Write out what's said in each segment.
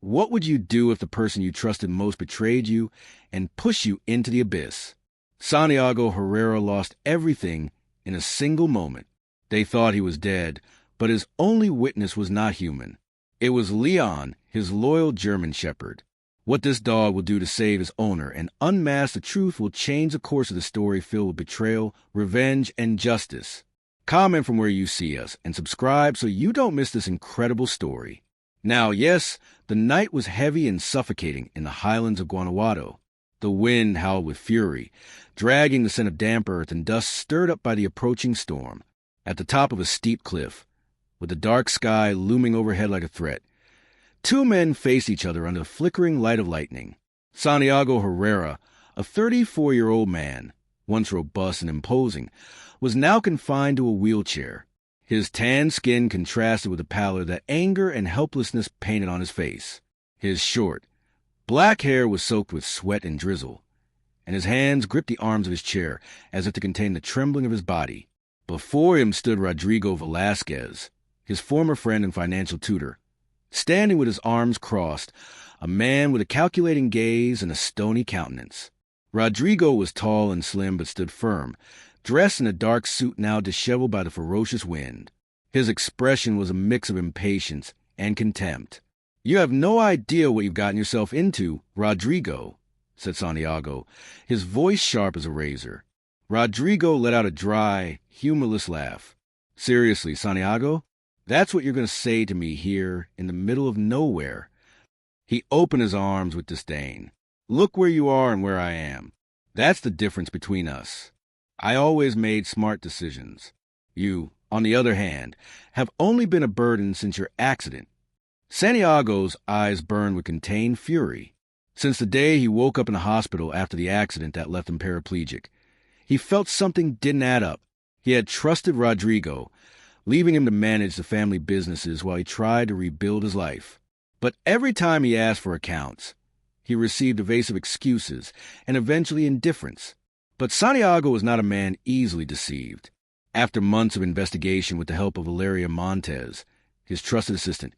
What would you do if the person you trusted most betrayed you and pushed you into the abyss? Santiago Herrera lost everything in a single moment. They thought he was dead, but his only witness was not human. It was Leon, his loyal German shepherd. What this dog will do to save his owner and unmask the truth will change the course of the story filled with betrayal, revenge, and justice. Comment from where you see us and subscribe so you don't miss this incredible story. Now, yes, the night was heavy and suffocating in the highlands of Guanajuato. The wind howled with fury, dragging the scent of damp earth and dust stirred up by the approaching storm. At the top of a steep cliff, with the dark sky looming overhead like a threat, two men faced each other under the flickering light of lightning. Santiago Herrera, a 34-year-old man, once robust and imposing, was now confined to a wheelchair. His tan skin contrasted with the pallor that anger and helplessness painted on his face. His short, black hair was soaked with sweat and drizzle, and his hands gripped the arms of his chair as if to contain the trembling of his body. Before him stood Rodrigo Velasquez, his former friend and financial tutor. Standing with his arms crossed, a man with a calculating gaze and a stony countenance. Rodrigo was tall and slim but stood firm, dressed in a dark suit now disheveled by the ferocious wind. His expression was a mix of impatience and contempt. "You have no idea what you've gotten yourself into, Rodrigo," said Santiago, his voice sharp as a razor. Rodrigo let out a dry, humorless laugh. "Seriously, Santiago? That's what you're going to say to me here in the middle of nowhere?" He opened his arms with disdain. "Look where you are and where I am. That's the difference between us. I always made smart decisions. You, on the other hand, have only been a burden since your accident." Santiago's eyes burned with contained fury. Since the day he woke up in the hospital after the accident that left him paraplegic, he felt something didn't add up. He had trusted Rodrigo, leaving him to manage the family businesses while he tried to rebuild his life. But every time he asked for accounts, he received evasive excuses and eventually indifference. But Santiago was not a man easily deceived. After months of investigation with the help of Valeria Montes, his trusted assistant,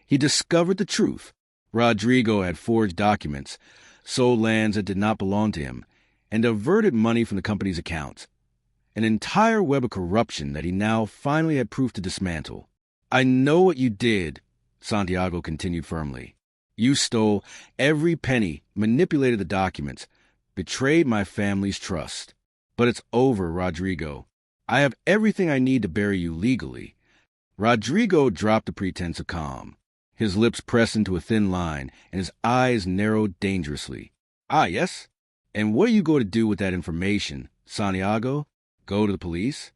he discovered the truth. Rodrigo had forged documents, sold lands that did not belong to him, and diverted money from the company's accounts. An entire web of corruption that he now finally had proof to dismantle. "I know what you did," Santiago continued firmly. "You stole every penny, manipulated the documents, betrayed my family's trust. But it's over, Rodrigo. I have everything I need to bury you legally." Rodrigo dropped the pretense of calm. His lips pressed into a thin line, and his eyes narrowed dangerously. "Ah, yes? And what are you going to do with that information, Santiago? Go to the police?"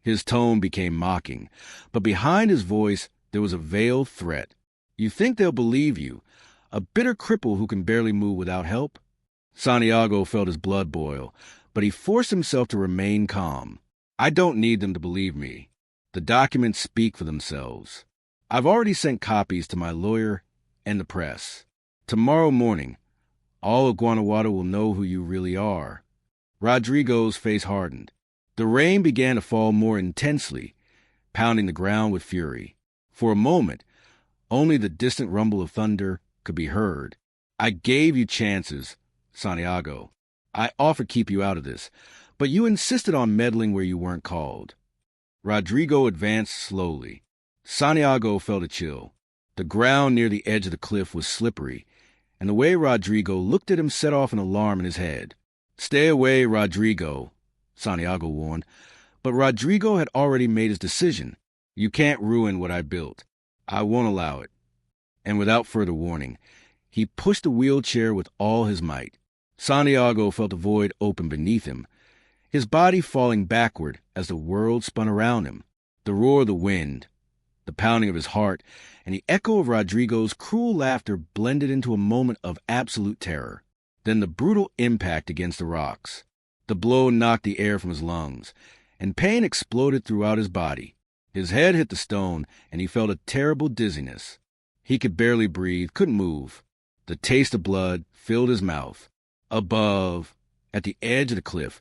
His tone became mocking, but behind his voice there was a veiled threat. "You think they'll believe you, a bitter cripple who can barely move without help?" Santiago felt his blood boil, but he forced himself to remain calm. "I don't need them to believe me. The documents speak for themselves. I've already sent copies to my lawyer and the press. Tomorrow morning, all of Guanajuato will know who you really are." Rodrigo's face hardened. The rain began to fall more intensely, pounding the ground with fury. For a moment, only the distant rumble of thunder could be heard. "I gave you chances, Santiago. I offered to keep you out of this, but you insisted on meddling where you weren't called." Rodrigo advanced slowly. Santiago felt a chill. The ground near the edge of the cliff was slippery, and the way Rodrigo looked at him set off an alarm in his head. "Stay away, Rodrigo," Santiago warned. But Rodrigo had already made his decision. "You can't ruin what I built. I won't allow it." And without further warning, he pushed the wheelchair with all his might. Santiago felt the void open beneath him, his body falling backward as the world spun around him. The roar of the wind, the pounding of his heart, and the echo of Rodrigo's cruel laughter blended into a moment of absolute terror. Then the brutal impact against the rocks. The blow knocked the air from his lungs, and pain exploded throughout his body. His head hit the stone, and he felt a terrible dizziness. He could barely breathe, couldn't move. The taste of blood filled his mouth. Above, at the edge of the cliff,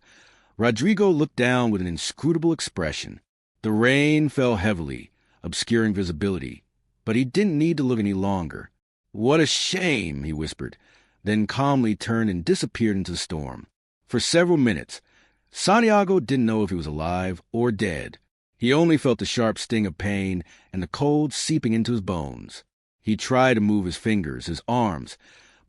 Rodrigo looked down with an inscrutable expression. The rain fell heavily, obscuring visibility, but he didn't need to look any longer. "What a shame," he whispered, then calmly turned and disappeared into the storm. For several minutes, Santiago didn't know if he was alive or dead. He only felt the sharp sting of pain and the cold seeping into his bones. He tried to move his fingers, his arms,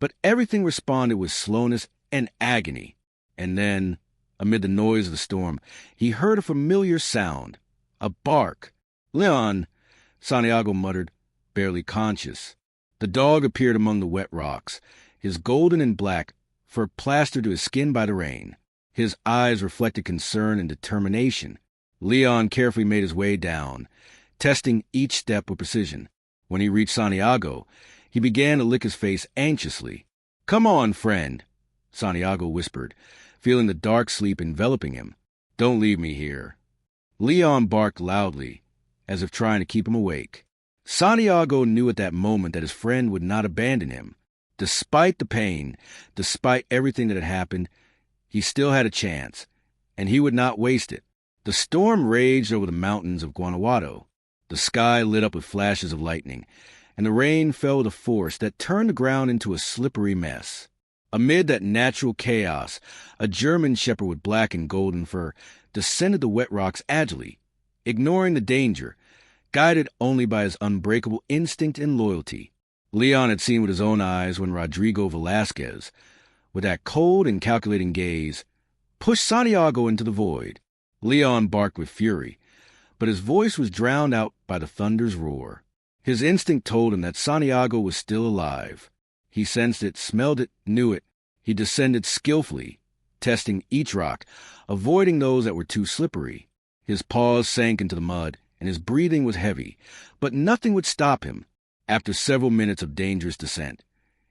but everything responded with slowness and agony. And then, amid the noise of the storm, he heard a familiar sound, a bark. "Leon," Santiago muttered, barely conscious. The dog appeared among the wet rocks, his golden and black fur plastered to his skin by the rain. His eyes reflected concern and determination. Leon carefully made his way down, testing each step with precision. When he reached Santiago, he began to lick his face anxiously. "Come on, friend," Santiago whispered, feeling the dark sleep enveloping him. "Don't leave me here." Leon barked loudly, as if trying to keep him awake. Santiago knew at that moment that his friend would not abandon him. Despite the pain, despite everything that had happened, he still had a chance, and he would not waste it. The storm raged over the mountains of Guanajuato. The sky lit up with flashes of lightning, and the rain fell with a force that turned the ground into a slippery mess. Amid that natural chaos, a German shepherd with black and golden fur descended the wet rocks agilely, ignoring the danger, guided only by his unbreakable instinct and loyalty. Leon had seen with his own eyes when Rodrigo Velasquez, with that cold and calculating gaze, pushed Santiago into the void. Leon barked with fury, but his voice was drowned out by the thunder's roar. His instinct told him that Santiago was still alive. He sensed it, smelled it, knew it. He descended skillfully, testing each rock, avoiding those that were too slippery. His paws sank into the mud, and his breathing was heavy, but nothing would stop him. After several minutes of dangerous descent,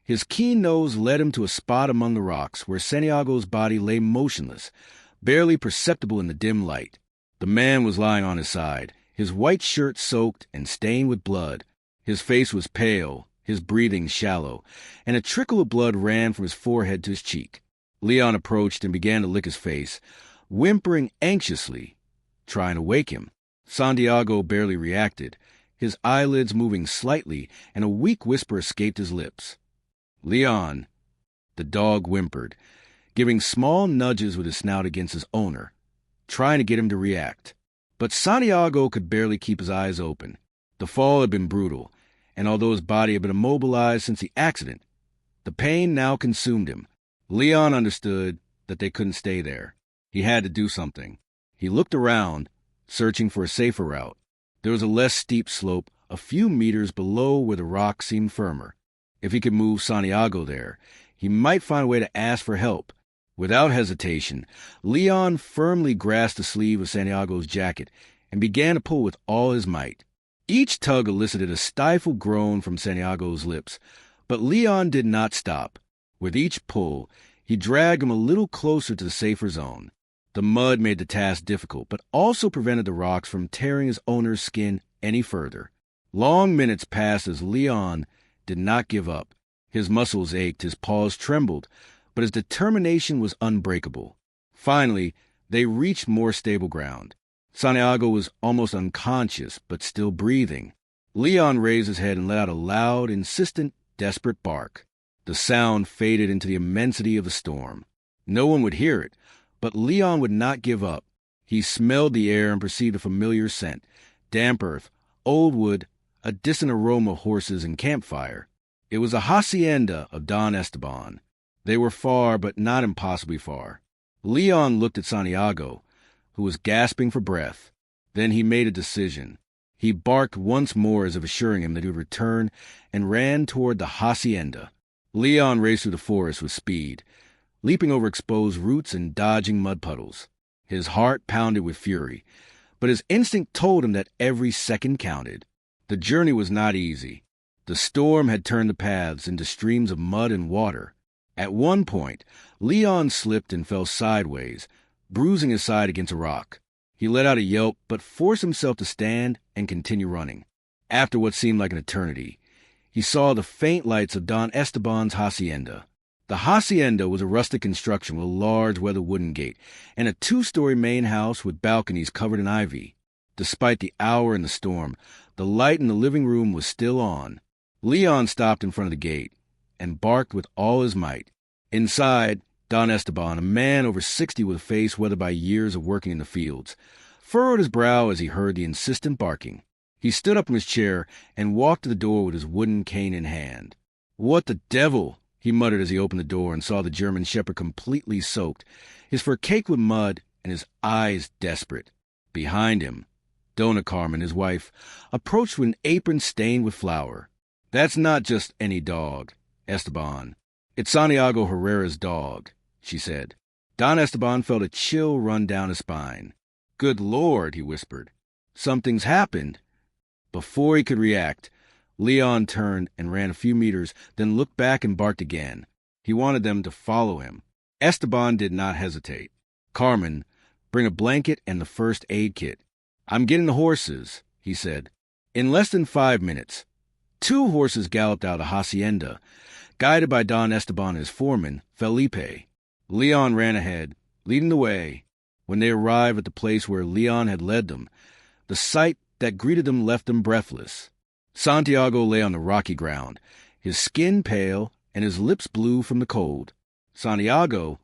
his keen nose led him to a spot among the rocks where Santiago's body lay motionless, barely perceptible in the dim light. The man was lying on his side, his white shirt soaked and stained with blood. His face was pale, his breathing shallow, and a trickle of blood ran from his forehead to his cheek. Leon approached and began to lick his face, whimpering anxiously, trying to wake him. Santiago barely reacted, his eyelids moving slightly, and a weak whisper escaped his lips. "Leon," the dog whimpered, giving small nudges with his snout against his owner, trying to get him to react. But Santiago could barely keep his eyes open. The fall had been brutal, and although his body had been immobilized since the accident, the pain now consumed him. Leon understood that they couldn't stay there. He had to do something. He looked around, searching for a safer route. There was a less steep slope a few meters below where the rock seemed firmer. If he could move Santiago there, he might find a way to ask for help. Without hesitation, Leon firmly grasped the sleeve of Santiago's jacket and began to pull with all his might. Each tug elicited a stifled groan from Santiago's lips, but Leon did not stop. With each pull, he dragged him a little closer to the safer zone. The mud made the task difficult, but also prevented the rocks from tearing his owner's skin any further. Long minutes passed as Leon did not give up. His muscles ached, his paws trembled, but his determination was unbreakable. Finally, they reached more stable ground. Santiago was almost unconscious, but still breathing. Leon raised his head and let out a loud, insistent, desperate bark. The sound faded into the immensity of the storm. No one would hear it, but Leon would not give up. He smelled the air and perceived a familiar scent, damp earth, old wood, a distant aroma of horses and campfire. It was the hacienda of Don Esteban. They were far, but not impossibly far. Leon looked at Santiago, who was gasping for breath. Then he made a decision. He barked once more as if assuring him that he would return and ran toward the hacienda. Leon raced through the forest with speed, leaping over exposed roots and dodging mud puddles. His heart pounded with fury, but his instinct told him that every second counted. The journey was not easy. The storm had turned the paths into streams of mud and water. At one point, Leon slipped and fell sideways, bruising his side against a rock. He let out a yelp, but forced himself to stand and continue running. After what seemed like an eternity, he saw the faint lights of Don Esteban's hacienda. The hacienda was a rustic construction with a large weathered wooden gate and a 2-story main house with balconies covered in ivy. Despite the hour and the storm, the light in the living room was still on. Leon stopped in front of the gate and barked with all his might. Inside, Don Esteban, a man over 60 with a face weathered by years of working in the fields, furrowed his brow as he heard the insistent barking. He stood up from his chair and walked to the door with his wooden cane in hand. "What the devil?" he muttered as he opened the door and saw the German shepherd completely soaked, his fur caked with mud and his eyes desperate. Behind him, Dona Carmen, his wife, approached with an apron stained with flour. "That's not just any dog, Esteban. It's Santiago Herrera's dog," she said. Don Esteban felt a chill run down his spine. "Good Lord," he whispered. "Something's happened." Before he could react, Leon turned and ran a few meters, then looked back and barked again. He wanted them to follow him. Esteban did not hesitate. "Carmen, bring a blanket and the first aid kit." "I'm getting the horses," he said. In less than 5 minutes, 2 horses galloped out of the hacienda, guided by Don Esteban and his foreman, Felipe. Leon ran ahead, leading the way. When they arrived at the place where Leon had led them, the sight that greeted them left them breathless. Santiago lay on the rocky ground, his skin pale and his lips blue from the cold. "Santiago!"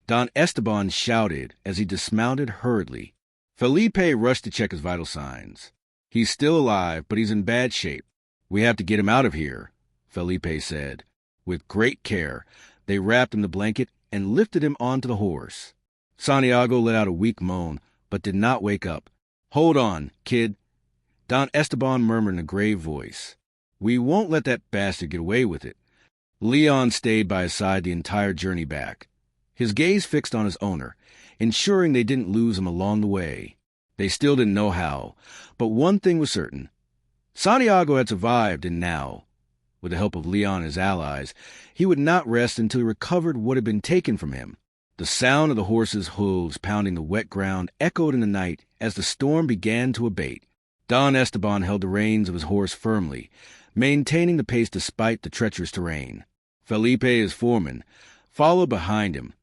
Don Esteban shouted as he dismounted hurriedly. Felipe rushed to check his vital signs. "He's still alive, but he's in bad shape. We have to get him out of here," Felipe said. With great care, they wrapped him in the blanket and lifted him onto the horse. Santiago let out a weak moan, but did not wake up. "Hold on, kid," Don Esteban murmured in a grave voice. "We won't let that bastard get away with it." Leon stayed by his side the entire journey back, his gaze fixed on his owner, ensuring they didn't lose him along the way. They still didn't know how, but one thing was certain. Santiago had survived, and now, with the help of Leon and his allies, he would not rest until he recovered what had been taken from him. The sound of the horses' hooves pounding the wet ground echoed in the night as the storm began to abate. Don Esteban held the reins of his horse firmly, maintaining the pace despite the treacherous terrain. Felipe, his foreman, followed behind him,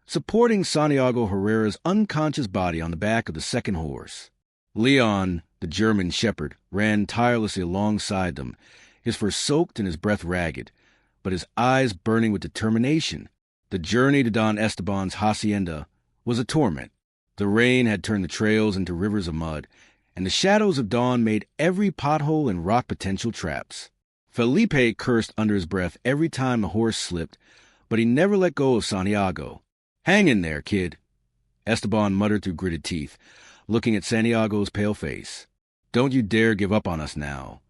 supporting Santiago Herrera's unconscious body on the back of the second horse. Leon, the German shepherd, ran tirelessly alongside them, his fur soaked and his breath ragged, but his eyes burning with determination. The journey to Don Esteban's hacienda was a torment. The rain had turned the trails into rivers of mud, and the shadows of dawn made every pothole and rock potential traps. Felipe cursed under his breath every time the horse slipped, but he never let go of Santiago. "Hang in there, kid," Esteban muttered through gritted teeth, looking at Santiago's pale face. "Don't you dare give up on us now."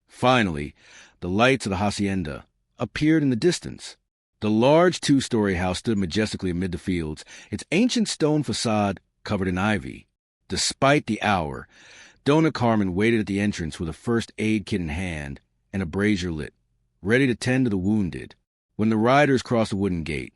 Finally, the lights of the hacienda appeared in the distance. The large 2-story house stood majestically amid the fields, its ancient stone facade covered in ivy. Despite the hour, Dona Carmen waited at the entrance with a first aid kit in hand and a brazier lit, ready to tend to the wounded. When the riders crossed the wooden gate,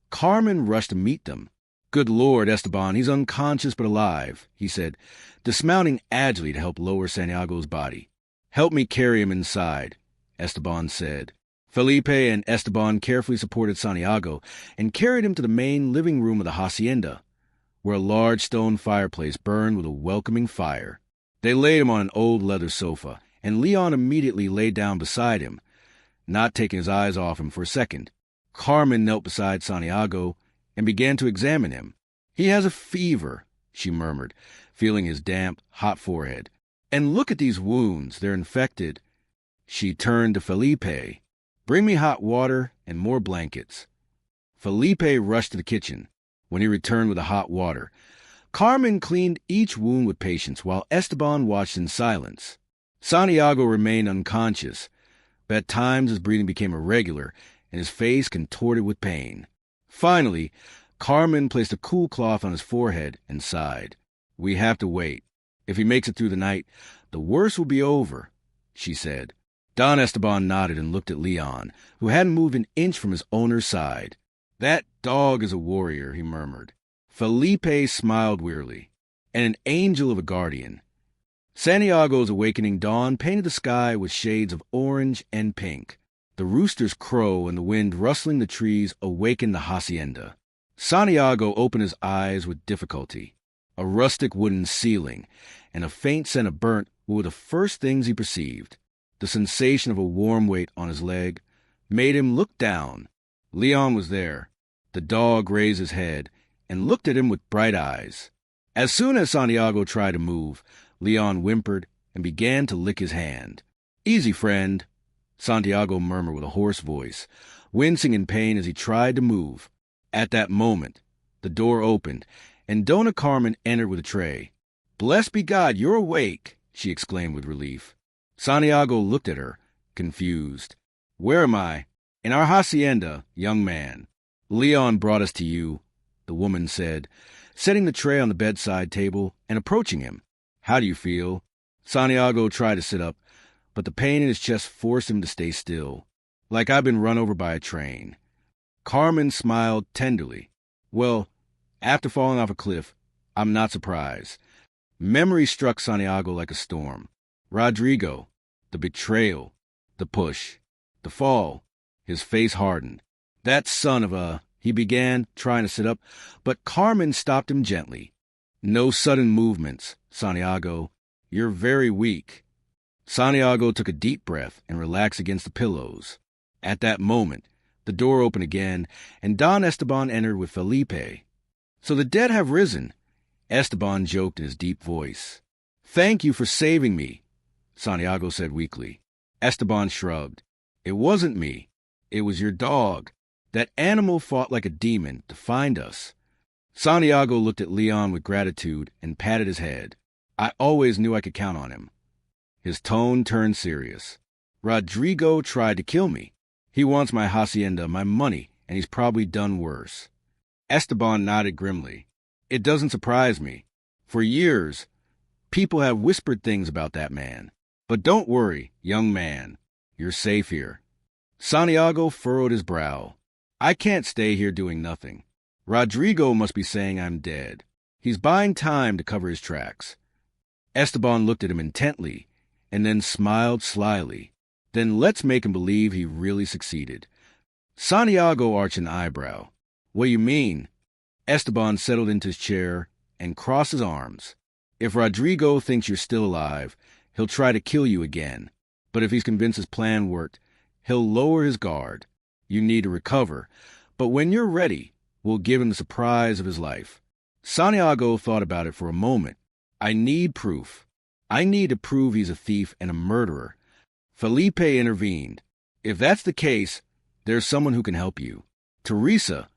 Carmen rushed to meet them. "Good Lord, Esteban, he's unconscious but alive," he said, dismounting agilely to help lower Santiago's body. "Help me carry him inside," Esteban said. Felipe and Esteban carefully supported Santiago and carried him to the main living room of the hacienda, where a large stone fireplace burned with a welcoming fire. They laid him on an old leather sofa, and Leon immediately lay down beside him, not taking his eyes off him for a second. Carmen knelt beside Santiago and began to examine him. "He has a fever," she murmured, feeling his damp, hot forehead. "And look at these wounds, they're infected." She turned to Felipe. "Bring me hot water and more blankets." Felipe rushed to the kitchen. When he returned with the hot water, Carmen cleaned each wound with patience while Esteban watched in silence. Santiago remained unconscious, but at times his breathing became irregular and his face contorted with pain. Finally, Carmen placed a cool cloth on his forehead and sighed. "We have to wait. If he makes it through the night, the worst will be over," she said. Don Esteban nodded and looked at Leon, who hadn't moved an inch from his owner's side. "That dog is a warrior," he murmured. Felipe smiled wearily. "And an angel of a guardian." Santiago's awakening dawn painted the sky with shades of orange and pink. The rooster's crow and the wind rustling the trees awakened the hacienda. Santiago opened his eyes with difficulty. A rustic wooden ceiling and a faint scent of burnt were the first things he perceived. The sensation of a warm weight on his leg made him look down. Leon was there. The dog raised his head and looked at him with bright eyes. As soon as Santiago tried to move, Leon whimpered and began to lick his hand. "Easy, friend," Santiago murmured with a hoarse voice, wincing in pain as he tried to move. At that moment, the door opened, and Dona Carmen entered with a tray. "Blessed be God, you're awake," she exclaimed with relief. Santiago looked at her, confused. "Where am I?" "In our hacienda, young man. Leon brought us to you," the woman said, setting the tray on the bedside table and approaching him. "How do you feel?" Santiago tried to sit up, but the pain in his chest forced him to stay still. "Like I've been run over by a train." Carmen smiled tenderly. "Well, after falling off a cliff, I'm not surprised." Memory struck Santiago like a storm. Rodrigo, the betrayal, the push, the fall. His face hardened. "That son of a—" he began, trying to sit up, but Carmen stopped him gently. "No sudden movements, Santiago. You're very weak." Santiago took a deep breath and relaxed against the pillows. At that moment, the door opened again, and Don Esteban entered with Felipe. "So the dead have risen," Esteban joked in his deep voice. "Thank you for saving me," Santiago said weakly. Esteban shrugged. "It wasn't me. It was your dog. That animal fought like a demon to find us." Santiago looked at Leon with gratitude and patted his head. "I always knew I could count on him." His tone turned serious. "Rodrigo tried to kill me. He wants my hacienda, my money, and he's probably done worse." Esteban nodded grimly. "It doesn't surprise me. For years, people have whispered things about that man. But don't worry, young man. You're safe here." Santiago furrowed his brow. "I can't stay here doing nothing. Rodrigo must be saying I'm dead. He's buying time to cover his tracks." Esteban looked at him intently and then smiled slyly. "Then let's make him believe he really succeeded." Santiago arched an eyebrow. "What do you mean?" Esteban settled into his chair and crossed his arms. "If Rodrigo thinks you're still alive, he'll try to kill you again. But if he's convinced his plan worked, he'll lower his guard. You need to recover. But when you're ready, we'll give him the surprise of his life." Santiago thought about it for a moment. "I need proof. I need to prove he's a thief and a murderer." Felipe intervened. "If that's the case, there's someone who can help you. Teresa,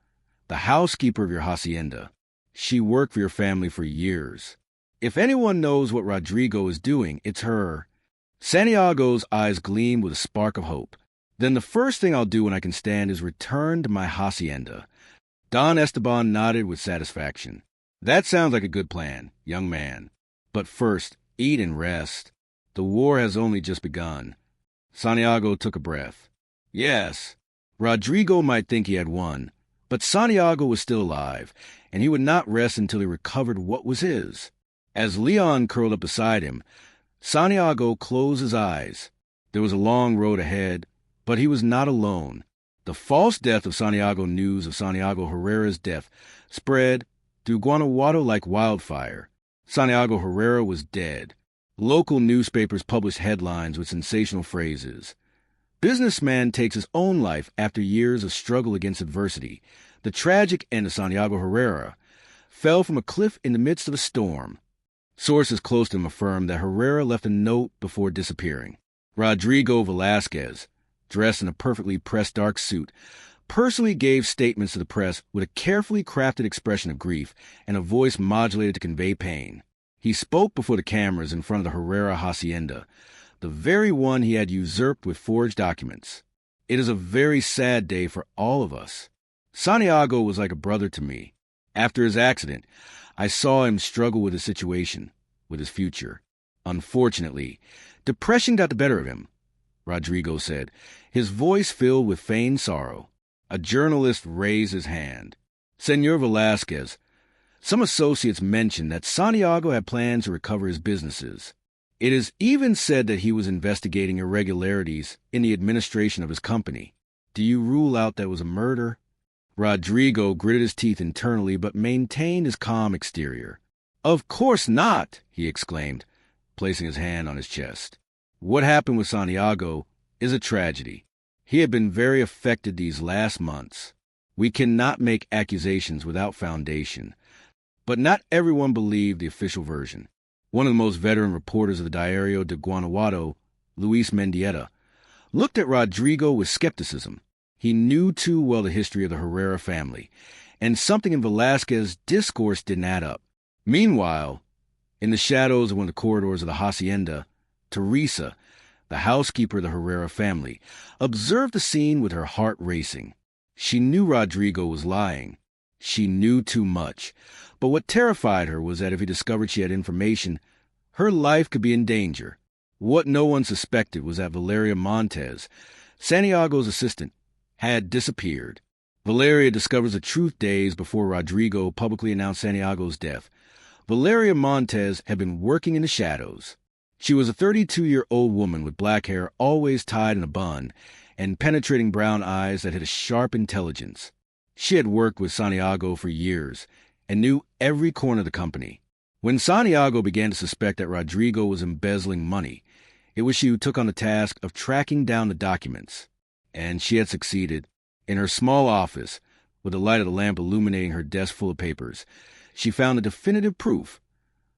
the housekeeper of your hacienda. She worked for your family for years. If anyone knows what Rodrigo is doing, it's her." Santiago's eyes gleamed with a spark of hope. "Then the first thing I'll do when I can stand is return to my hacienda." Don Esteban nodded with satisfaction. "That sounds like a good plan, young man. But first, eat and rest. The war has only just begun." Santiago took a breath. Yes, Rodrigo might think he had won, but Santiago was still alive, and he would not rest until he recovered what was his. As Leon curled up beside him, Santiago closed his eyes. There was a long road ahead, but he was not alone. The false death of Santiago news of Santiago Herrera's death spread through Guanajuato like wildfire. Santiago Herrera was dead. Local newspapers published headlines with sensational phrases. "Businessman takes his own life after years of struggle against adversity. The tragic end of Santiago Herrera. Fell from a cliff in the midst of a storm." Sources close to him affirmed that Herrera left a note before disappearing. Rodrigo Velasquez, dressed in a perfectly pressed dark suit, personally gave statements to the press with a carefully crafted expression of grief and a voice modulated to convey pain. He spoke before the cameras in front of the Herrera hacienda, the very one he had usurped with forged documents. "It is a very sad day for all of us. Santiago was like a brother to me. After his accident, I saw him struggle with his situation, with his future. Unfortunately, depression got the better of him," Rodrigo said, his voice filled with feigned sorrow. A journalist raised his hand. "Senor Velasquez, some associates mentioned that Santiago had plans to recover his businesses. It is even said that he was investigating irregularities in the administration of his company. Do you rule out that was a murder?" Rodrigo gritted his teeth internally but maintained his calm exterior. "Of course not," he exclaimed, placing his hand on his chest. What happened with Santiago is a tragedy. He had been very affected these last months. We cannot make accusations without foundation. But not everyone believed the official version. One of the most veteran reporters of the Diario de Guanajuato, Luis Mendieta, looked at Rodrigo with skepticism. He knew too well the history of the Herrera family, and something in Velázquez's discourse didn't add up. Meanwhile, in the shadows of one of the corridors of the hacienda, Teresa, the housekeeper of the Herrera family, observed the scene with her heart racing. She knew Rodrigo was lying. She knew too much. But what terrified her was that if he discovered she had information, her life could be in danger. What no one suspected was that Valeria Montes, Santiago's assistant, had disappeared. Valeria discovers the truth days before Rodrigo publicly announced Santiago's death. Valeria Montes had been working in the shadows. She was a 32-year-old woman with black hair always tied in a bun and penetrating brown eyes that had a sharp intelligence. She had worked with Santiago for years and knew every corner of the company. When Santiago began to suspect that Rodrigo was embezzling money, it was she who took on the task of tracking down the documents. And she had succeeded. In her small office, with the light of the lamp illuminating her desk full of papers, she found the definitive proof.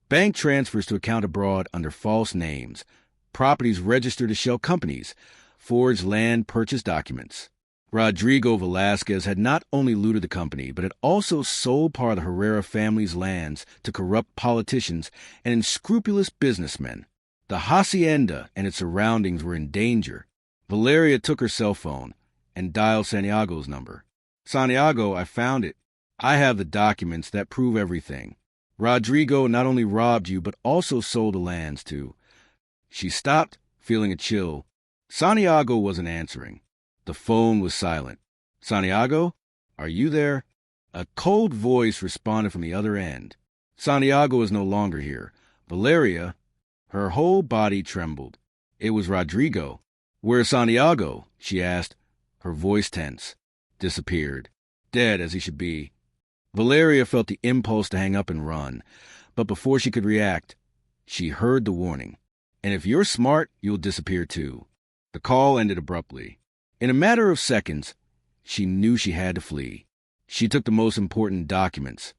Bank transfers to account abroad under false names, properties registered as shell companies, forged land purchase documents. Rodrigo Velázquez had not only looted the company, but had also sold part of the Herrera family's lands to corrupt politicians and unscrupulous businessmen. The hacienda and its surroundings were in danger. Valeria took her cell phone and dialed Santiago's number. "Santiago, I found it. I have the documents that prove everything. Rodrigo not only robbed you, but also sold the lands too." She stopped, feeling a chill. Santiago wasn't answering. The phone was silent. "Santiago, are you there?" A cold voice responded from the other end. Santiago is no longer here. Valeria, her whole body trembled. It was Rodrigo. "Where's Santiago?" she asked, her voice tense. "Disappeared. Dead as he should be." Valeria felt the impulse to hang up and run, but before she could react, she heard the warning. "And if you're smart, you'll disappear too." The call ended abruptly. In a matter of seconds, she knew she had to flee. She took the most important documents,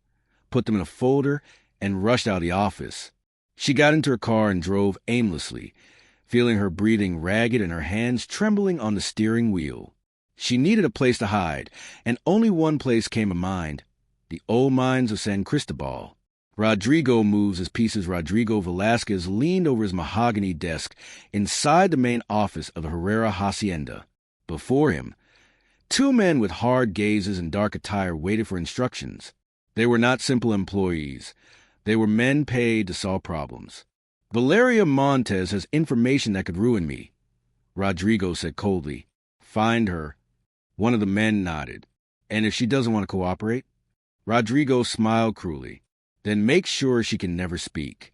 put them in a folder, and rushed out of the office. She got into her car and drove aimlessly, feeling her breathing ragged and her hands trembling on the steering wheel. She needed a place to hide, and only one place came to mind: the old mines of San Cristobal. Rodrigo moves as pieces. Rodrigo Velázquez leaned over his mahogany desk inside the main office of the Herrera hacienda. Before him, two men with hard gazes and dark attire waited for instructions. They were not simple employees. They were men paid to solve problems. "Valeria Montes has information that could ruin me," Rodrigo said coldly. "Find her." One of the men nodded. "And if she doesn't want to cooperate?" Rodrigo smiled cruelly. "Then make sure she can never speak."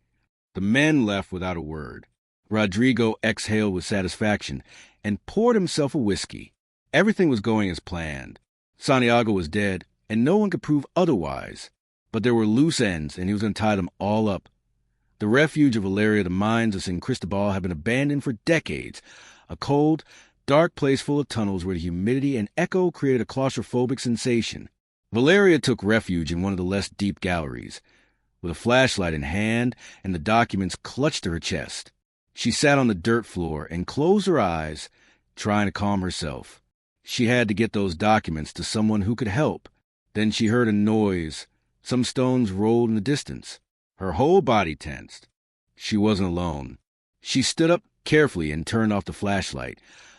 The men left without a word. Rodrigo exhaled with satisfaction and poured himself a whiskey. Everything was going as planned. Santiago was dead, and no one could prove otherwise. But there were loose ends, and he was going to tie them all up. The refuge of Valeria, the mines of San Cristobal, had been abandoned for decades. A cold, dark place full of tunnels where the humidity and echo created a claustrophobic sensation. Valeria took refuge in one of the less deep galleries, with a flashlight in hand and the documents clutched to her chest. She sat on the dirt floor and closed her eyes, trying to calm herself. She had to get those documents to someone who could help. Then she heard a noise. Some stones rolled in the distance. Her whole body tensed. She wasn't alone. She stood up carefully and turned off the flashlight,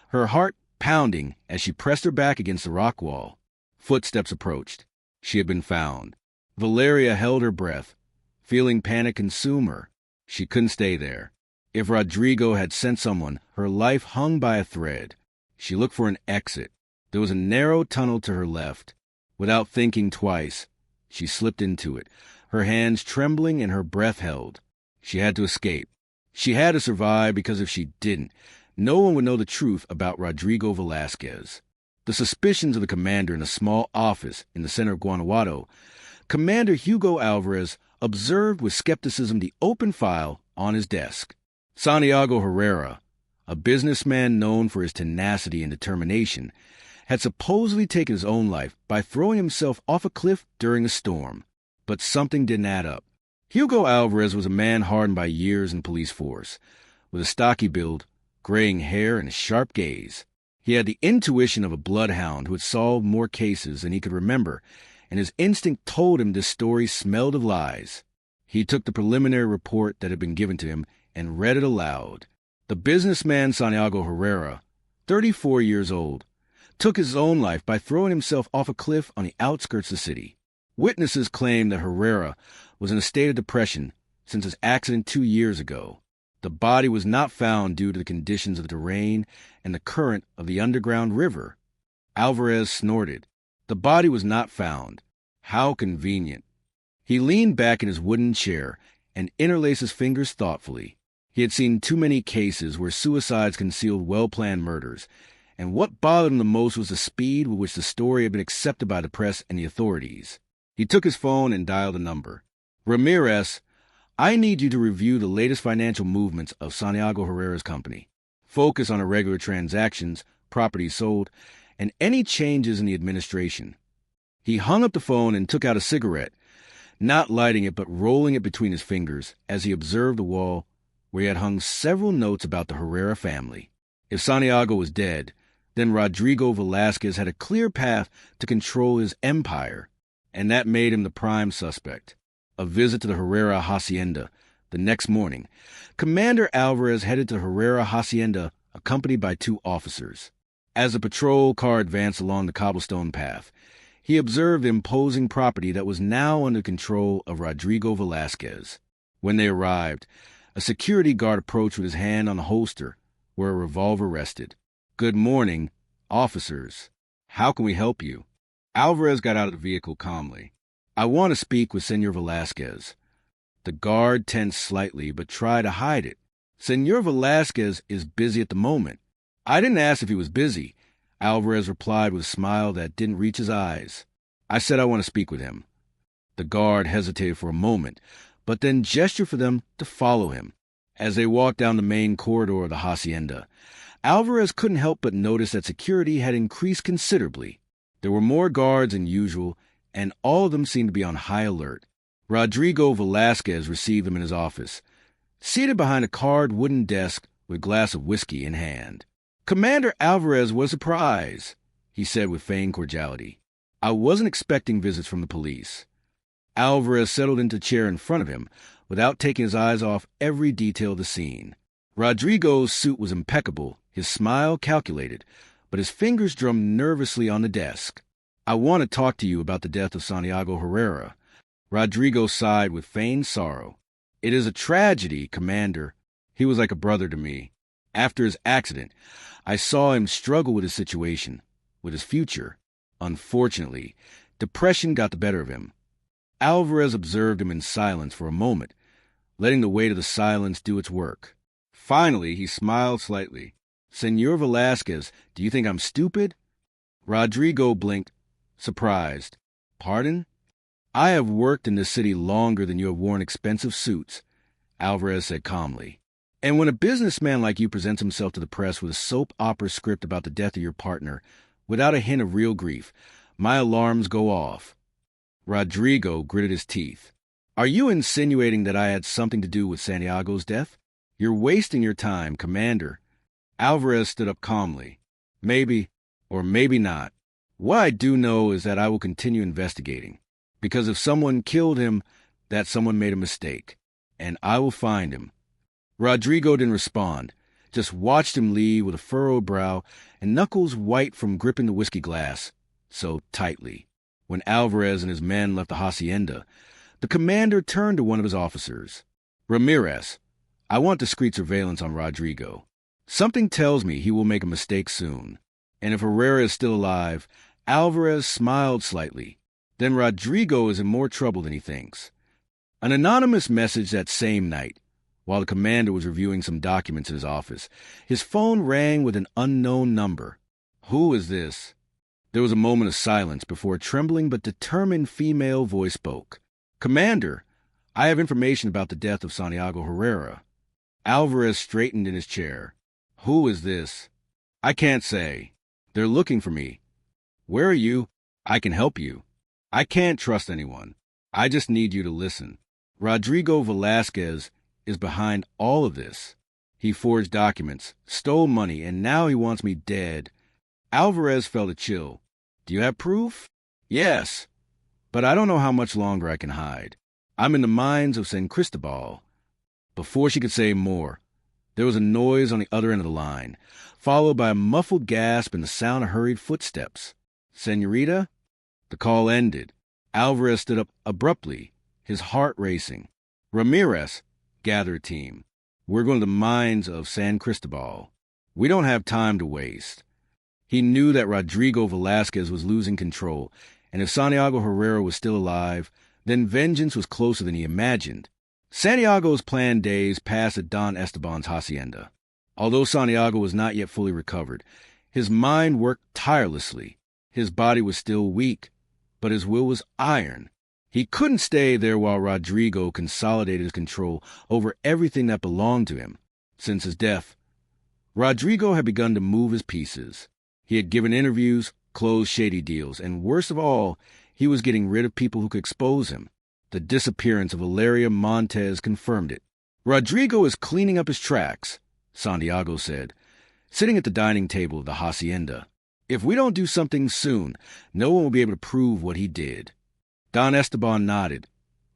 her heart pounding as she pressed her back against the rock wall. Footsteps approached. She had been found. Valeria held her breath, feeling panic consume her. She couldn't stay there. If Rodrigo had sent someone, her life hung by a thread. She looked for an exit. There was a narrow tunnel to her left. Without thinking twice, she slipped into it, her hands trembling and her breath held. She had to escape. She had to survive, because if she didn't, no one would know the truth about Rodrigo Velázquez. The suspicions of the commander in a small office in the center of Guanajuato, Commander Hugo Alvarez observed with skepticism the open file on his desk. Santiago Herrera, a businessman known for his tenacity and determination, had supposedly taken his own life by throwing himself off a cliff during a storm. But something didn't add up. Hugo Alvarez was a man hardened by years in the police force, with a stocky build, graying hair, and a sharp gaze. He had the intuition of a bloodhound who had solved more cases than he could remember, and his instinct told him this story smelled of lies. He took the preliminary report that had been given to him and read it aloud. The businessman Santiago Herrera, 34 years old, took his own life by throwing himself off a cliff on the outskirts of the city. Witnesses claimed that Herrera was in a state of depression since his accident 2 years ago. The body was not found due to the conditions of the terrain and the current of the underground river. Alvarez snorted. The body was not found. How convenient. He leaned back in his wooden chair and interlaced his fingers thoughtfully. He had seen too many cases where suicides concealed well-planned murders, and what bothered him the most was the speed with which the story had been accepted by the press and the authorities. He took his phone and dialed a number. Ramirez, I need you to review the latest financial movements of Santiago Herrera's company. Focus on irregular transactions, properties sold, and any changes in the administration. He hung up the phone and took out a cigarette, not lighting it but rolling it between his fingers as he observed the wall where he had hung several notes about the Herrera family. If Santiago was dead, then Rodrigo Velasquez had a clear path to control his empire, and that made him the prime suspect. A visit to the Herrera Hacienda. The next morning, Commander Alvarez headed to Herrera Hacienda, accompanied by 2 officers. As the patrol car advanced along the cobblestone path, he observed the imposing property that was now under control of Rodrigo Velasquez. When they arrived, a security guard approached with his hand on the holster, where a revolver rested. Good morning, officers. How can we help you? Alvarez got out of the vehicle calmly. I want to speak with Senor Velasquez. The guard tensed slightly, but tried to hide it. Senor Velasquez is busy at the moment. I didn't ask if he was busy, Alvarez replied with a smile that didn't reach his eyes. I said I want to speak with him. The guard hesitated for a moment, but then gestured for them to follow him. As they walked down the main corridor of the hacienda, Alvarez couldn't help but notice that security had increased considerably. There were more guards than usual, and all of them seemed to be on high alert. Rodrigo Velasquez received them in his office, seated behind a carved wooden desk with a glass of whiskey in hand. Commander Alvarez was surprised, he said with feigned cordiality. I wasn't expecting visits from the police. Alvarez settled into a chair in front of him without taking his eyes off every detail of the scene. Rodrigo's suit was impeccable, his smile calculated, but his fingers drummed nervously on the desk. I want to talk to you about the death of Santiago Herrera. Rodrigo sighed with feigned sorrow. It is a tragedy, Commander. He was like a brother to me. After his accident, I saw him struggle with his situation, with his future. Unfortunately, depression got the better of him. Alvarez observed him in silence for a moment, letting the weight of the silence do its work. Finally, he smiled slightly. Senor Velasquez, do you think I'm stupid? Rodrigo blinked, surprised. Pardon? I have worked in this city longer than you have worn expensive suits, Alvarez said calmly. And when a businessman like you presents himself to the press with a soap opera script about the death of your partner, without a hint of real grief, my alarms go off. Rodrigo gritted his teeth. Are you insinuating that I had something to do with Santiago's death? You're wasting your time, Commander. Alvarez stood up calmly. Maybe, or maybe not. What I do know is that I will continue investigating. Because if someone killed him, that someone made a mistake. And I will find him. Rodrigo didn't respond, just watched him leave with a furrowed brow and knuckles white from gripping the whiskey glass so tightly. When Alvarez and his men left the hacienda, the commander turned to one of his officers. Ramirez, I want discreet surveillance on Rodrigo. Something tells me he will make a mistake soon. And if Herrera is still alive, Alvarez smiled slightly. Then Rodrigo is in more trouble than he thinks. An anonymous message that same night, while the commander was reviewing some documents in his office, his phone rang with an unknown number. Who is this? There was a moment of silence before a trembling but determined female voice spoke. Commander, I have information about the death of Santiago Herrera. Alvarez straightened in his chair. Who is this? I can't say. They're looking for me. Where are you? I can help you. I can't trust anyone. I just need you to listen. Rodrigo Velasquez is behind all of this. He forged documents, stole money, and now he wants me dead. Alvarez felt a chill. Do you have proof? Yes, but I don't know how much longer I can hide. I'm in the mines of San Cristobal. Before she could say more, there was a noise on the other end of the line, followed by a muffled gasp and the sound of hurried footsteps. Senorita? The call ended. Alvarez stood up abruptly, his heart racing. Ramirez, gather a team. We're going to the mines of San Cristobal. We don't have time to waste. He knew that Rodrigo Velasquez was losing control, and if Santiago Herrera was still alive, then vengeance was closer than he imagined. Santiago's planned days passed at Don Esteban's hacienda. Although Santiago was not yet fully recovered, his mind worked tirelessly. His body was still weak, but his will was iron. He couldn't stay there while Rodrigo consolidated his control over everything that belonged to him. Since his death, Rodrigo had begun to move his pieces. He had given interviews, closed shady deals, and worst of all, he was getting rid of people who could expose him. The disappearance of Valeria Montez confirmed it. Rodrigo is cleaning up his tracks, Santiago said, sitting at the dining table of the hacienda. If we don't do something soon, no one will be able to prove what he did. Don Esteban nodded,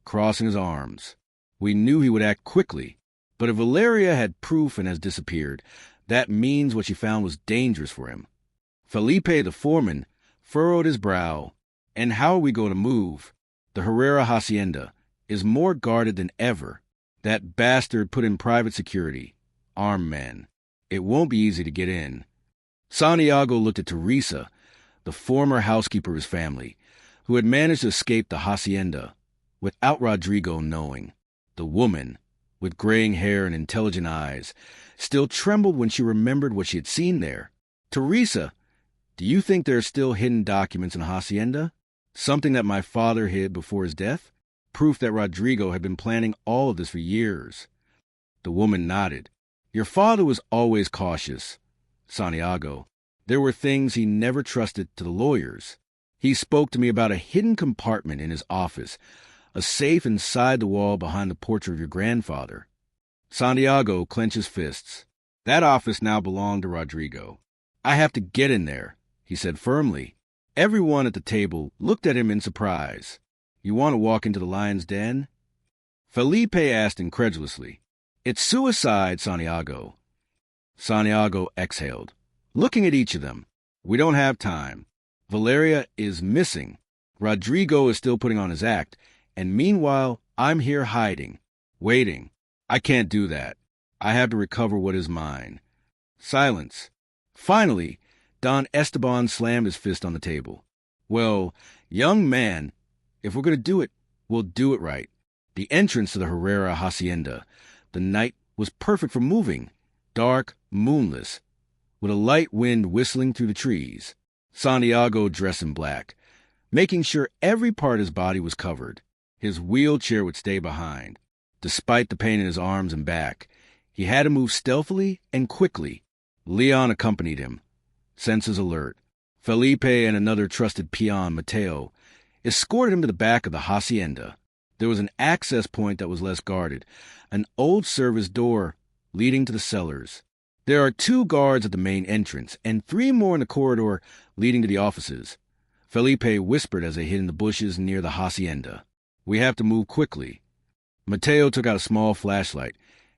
crossing his arms. We knew he would act quickly, but if Valeria had proof and has disappeared, that means what she found was dangerous for him. Felipe, the foreman, furrowed his brow. And how are we going to move? The Herrera hacienda is more guarded than ever. That bastard put in private security, armed men. It won't be easy to get in. Santiago looked at Teresa, the former housekeeper of his family, who had managed to escape the hacienda without Rodrigo knowing. The woman, with graying hair and intelligent eyes, still trembled when she remembered what she had seen there. Teresa, do you think there are still hidden documents in the hacienda? Something that my father hid before his death? Proof that Rodrigo had been planning all of this for years. The woman nodded. Your father was always cautious, Santiago. There were things he never trusted to the lawyers. He spoke to me about a hidden compartment in his office, a safe inside the wall behind the portrait of your grandfather. Santiago clenched his fists. That office now belonged to Rodrigo. I have to get in there, he said firmly. Everyone at the table looked at him in surprise. You want to walk into the lion's den? Felipe asked incredulously. It's suicide, Santiago. Santiago exhaled, looking at each of them. We don't have time. Valeria is missing. Rodrigo is still putting on his act, and meanwhile, I'm here hiding, waiting. I can't do that. I have to recover what is mine. Silence. Finally, Don Esteban slammed his fist on the table. Well, young man, if we're going to do it, we'll do it right. The entrance to the Herrera hacienda. The night was perfect for moving, dark, moonless, with a light wind whistling through the trees. Santiago dressed in black, making sure every part of his body was covered. His wheelchair would stay behind. Despite the pain in his arms and back, he had to move stealthily and quickly. Leon accompanied him, senses alert. Felipe and another trusted peon, Mateo, escorted him to the back of the hacienda. There was an access point that was less guarded, an old service door leading to the cellars. There are 2 guards at the main entrance, and 3 more in the corridor leading to the offices. Felipe whispered as they hid in the bushes near the hacienda. We have to move quickly. Mateo took out a small flashlight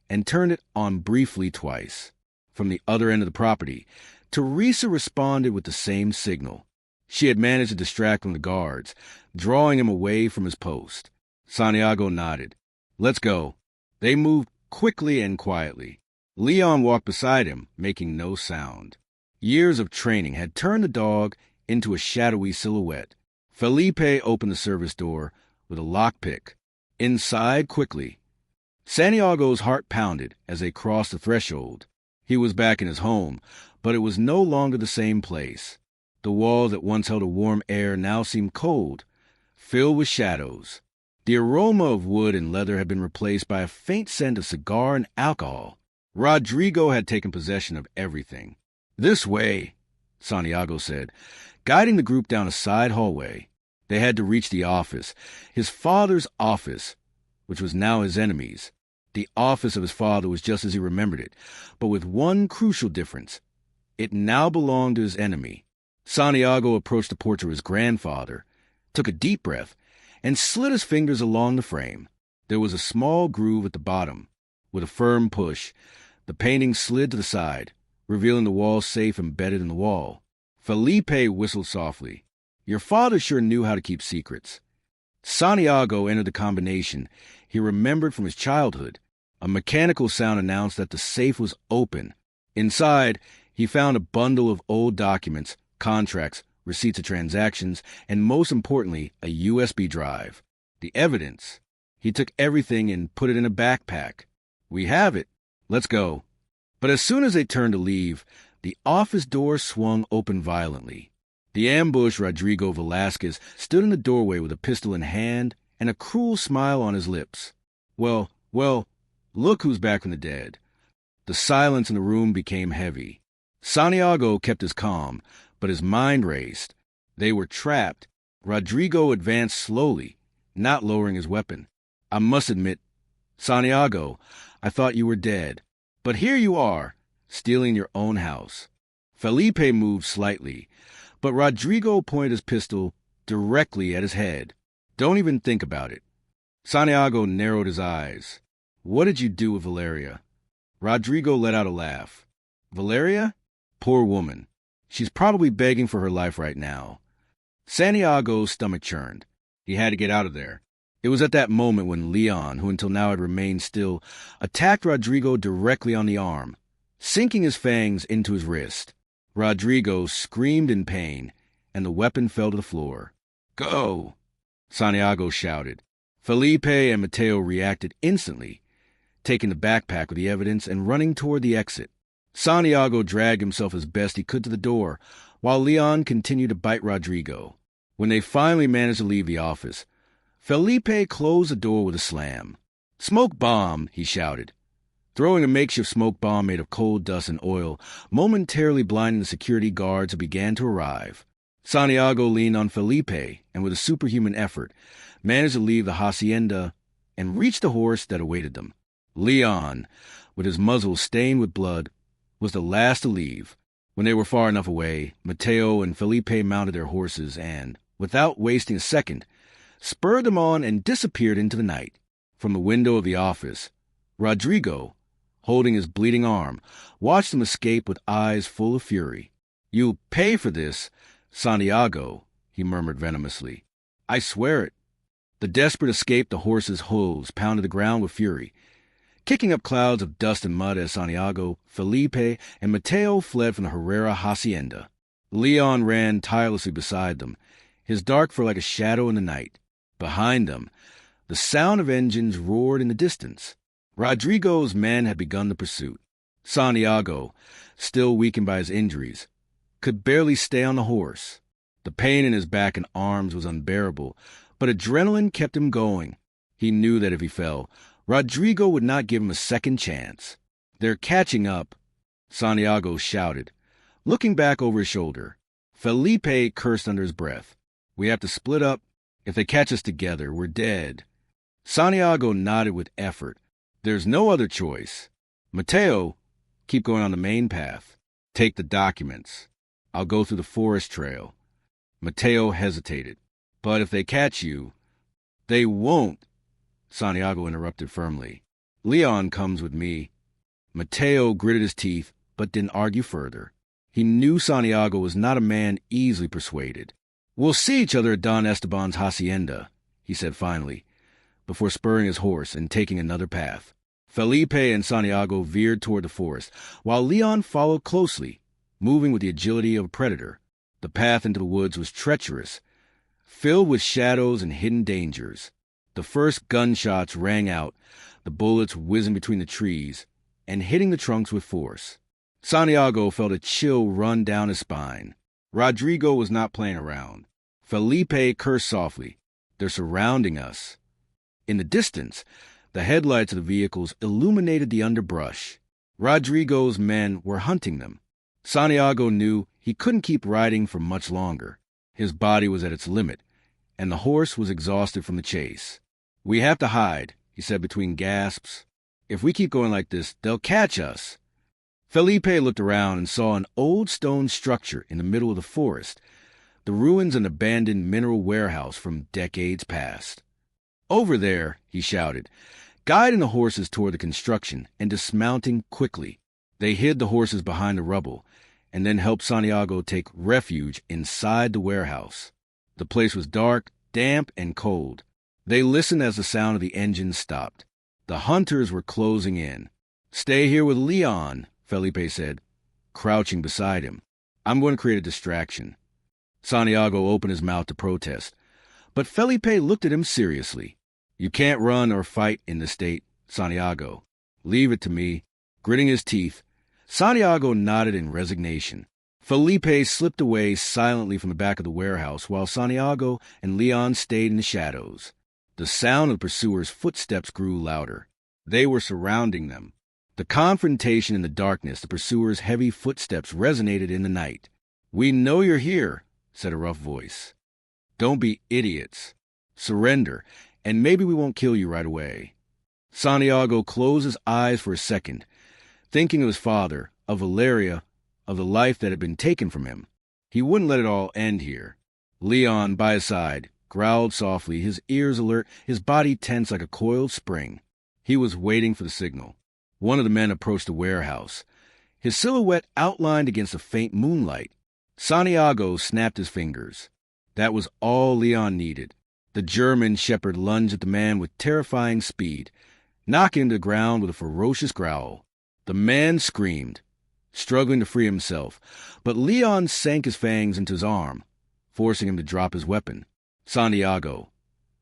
and turned it on briefly twice. From the other end of the property, Teresa responded with the same signal. She had managed to distract one of the guards, drawing him away from his post. Santiago nodded. Let's go. They moved quickly and quietly. Leon walked beside him, making no sound. Years of training had turned the dog into a shadowy silhouette. Felipe opened the service door with a lockpick. Inside quickly. Santiago's heart pounded as they crossed the threshold. He was back in his home, but it was no longer the same place. The walls that once held a warm air now seemed cold, filled with shadows. The aroma of wood and leather had been replaced by a faint scent of cigar and alcohol. Rodrigo had taken possession of everything. "This way," Santiago said, guiding the group down a side hallway. They had to reach the office, his father's office, which was now his enemy's. The office of his father was just as he remembered it, but with one crucial difference. It now belonged to his enemy. Santiago approached the portrait of his grandfather, took a deep breath, and slid his fingers along the frame. There was a small groove at the bottom. With a firm push, the painting slid to the side, revealing the wall safe embedded in the wall. Felipe whistled softly. Your father sure knew how to keep secrets. Santiago entered the combination he remembered from his childhood. A mechanical sound announced that the safe was open. Inside, he found a bundle of old documents, contracts, receipts of transactions, and most importantly, a USB drive. The evidence. He took everything and put it in a backpack. We have it. Let's go. But as soon as they turned to leave, the office door swung open violently. The ambushed Rodrigo Velasquez stood in the doorway with a pistol in hand and a cruel smile on his lips. Well, look who's back from the dead. The silence in the room became heavy. Santiago kept his calm, but his mind raced. They were trapped. Rodrigo advanced slowly, not lowering his weapon. I must admit, Santiago, I thought you were dead. But here you are, stealing your own house. Felipe moved slightly, but Rodrigo pointed his pistol directly at his head. Don't even think about it. Santiago narrowed his eyes. What did you do with Valeria? Rodrigo let out a laugh. Valeria? Poor woman. She's probably begging for her life right now. Santiago's stomach churned. He had to get out of there. It was at that moment when Leon, who until now had remained still, attacked Rodrigo directly on the arm, sinking his fangs into his wrist. Rodrigo screamed in pain, and the weapon fell to the floor. Go! Santiago shouted. Felipe and Mateo reacted instantly, taking the backpack with the evidence and running toward the exit. Santiago dragged himself as best he could to the door, while Leon continued to bite Rodrigo. When they finally managed to leave the office, Felipe closed the door with a slam. Smoke bomb, he shouted, throwing a makeshift smoke bomb made of coal dust and oil, momentarily blinding the security guards who began to arrive. Santiago leaned on Felipe and with a superhuman effort managed to leave the hacienda and reach the horse that awaited them. Leon, with his muzzle stained with blood, was the last to leave. When they were far enough away, Mateo and Felipe mounted their horses and, without wasting a second, spurred them on and disappeared into the night. From the window of the office, Rodrigo, holding his bleeding arm, watched them escape with eyes full of fury. You'll pay for this, Santiago, he murmured venomously. I swear it. The desperate escaped the horses' hooves pounded the ground with fury. Kicking up clouds of dust and mud as Santiago, Felipe, and Mateo fled from the Herrera hacienda. Leon ran tirelessly beside them, his dark fur like a shadow in the night. Behind them, the sound of engines roared in the distance. Rodrigo's men had begun the pursuit. Santiago, still weakened by his injuries, could barely stay on the horse. The pain in his back and arms was unbearable, but adrenaline kept him going. He knew that if he fell, Rodrigo would not give him a second chance. They're catching up, Santiago shouted, looking back over his shoulder. Felipe cursed under his breath. We have to split up. If they catch us together, we're dead. Santiago nodded with effort. There's no other choice. Mateo, keep going on the main path. Take the documents. I'll go through the forest trail. Mateo hesitated. But if they catch you, they won't, Santiago interrupted firmly. Leon comes with me. Mateo gritted his teeth, but didn't argue further. He knew Santiago was not a man easily persuaded. We'll see each other at Don Esteban's hacienda, he said finally, before spurring his horse and taking another path. Felipe and Santiago veered toward the forest, while Leon followed closely, moving with the agility of a predator. The path into the woods was treacherous, filled with shadows and hidden dangers. The first gunshots rang out, the bullets whizzing between the trees and hitting the trunks with force. Santiago felt a chill run down his spine. Rodrigo was not playing around. Felipe cursed softly. They're surrounding us. In the distance, the headlights of the vehicles illuminated the underbrush. Rodrigo's men were hunting them. Santiago knew he couldn't keep riding for much longer. His body was at its limit, and the horse was exhausted from the chase. "We have to hide," he said between gasps. "If we keep going like this, they'll catch us." Felipe looked around and saw an old stone structure in the middle of the forest, the ruins of an abandoned mineral warehouse from decades past. "Over there," he shouted, guiding the horses toward the construction and dismounting quickly. They hid the horses behind the rubble and then helped Santiago take refuge inside the warehouse. The place was dark, damp, and cold. They listened as the sound of the engine stopped. The hunters were closing in. "Stay here with Leon," Felipe said, crouching beside him. "I'm going to create a distraction." Santiago opened his mouth to protest, but Felipe looked at him seriously. "You can't run or fight in this state, Santiago. Leave it to me." Gritting his teeth, Santiago nodded in resignation. Felipe slipped away silently from the back of the warehouse while Santiago and Leon stayed in the shadows. The sound of the pursuers' footsteps grew louder. They were surrounding them. The confrontation in the darkness, the pursuers' heavy footsteps resonated in the night. "We know you're here," said a rough voice. "Don't be idiots. Surrender, and maybe we won't kill you right away." Santiago closed his eyes for a second, thinking of his father, of Valeria, of the life that had been taken from him. He wouldn't let it all end here. Leon, by his side, growled softly, his ears alert, his body tense like a coiled spring. He was waiting for the signal. One of the men approached the warehouse, his silhouette outlined against the faint moonlight. Santiago snapped his fingers. That was all Leon needed. The German shepherd lunged at the man with terrifying speed, knocking him to the ground with a ferocious growl. The man screamed, struggling to free himself, but Leon sank his fangs into his arm, forcing him to drop his weapon. Santiago,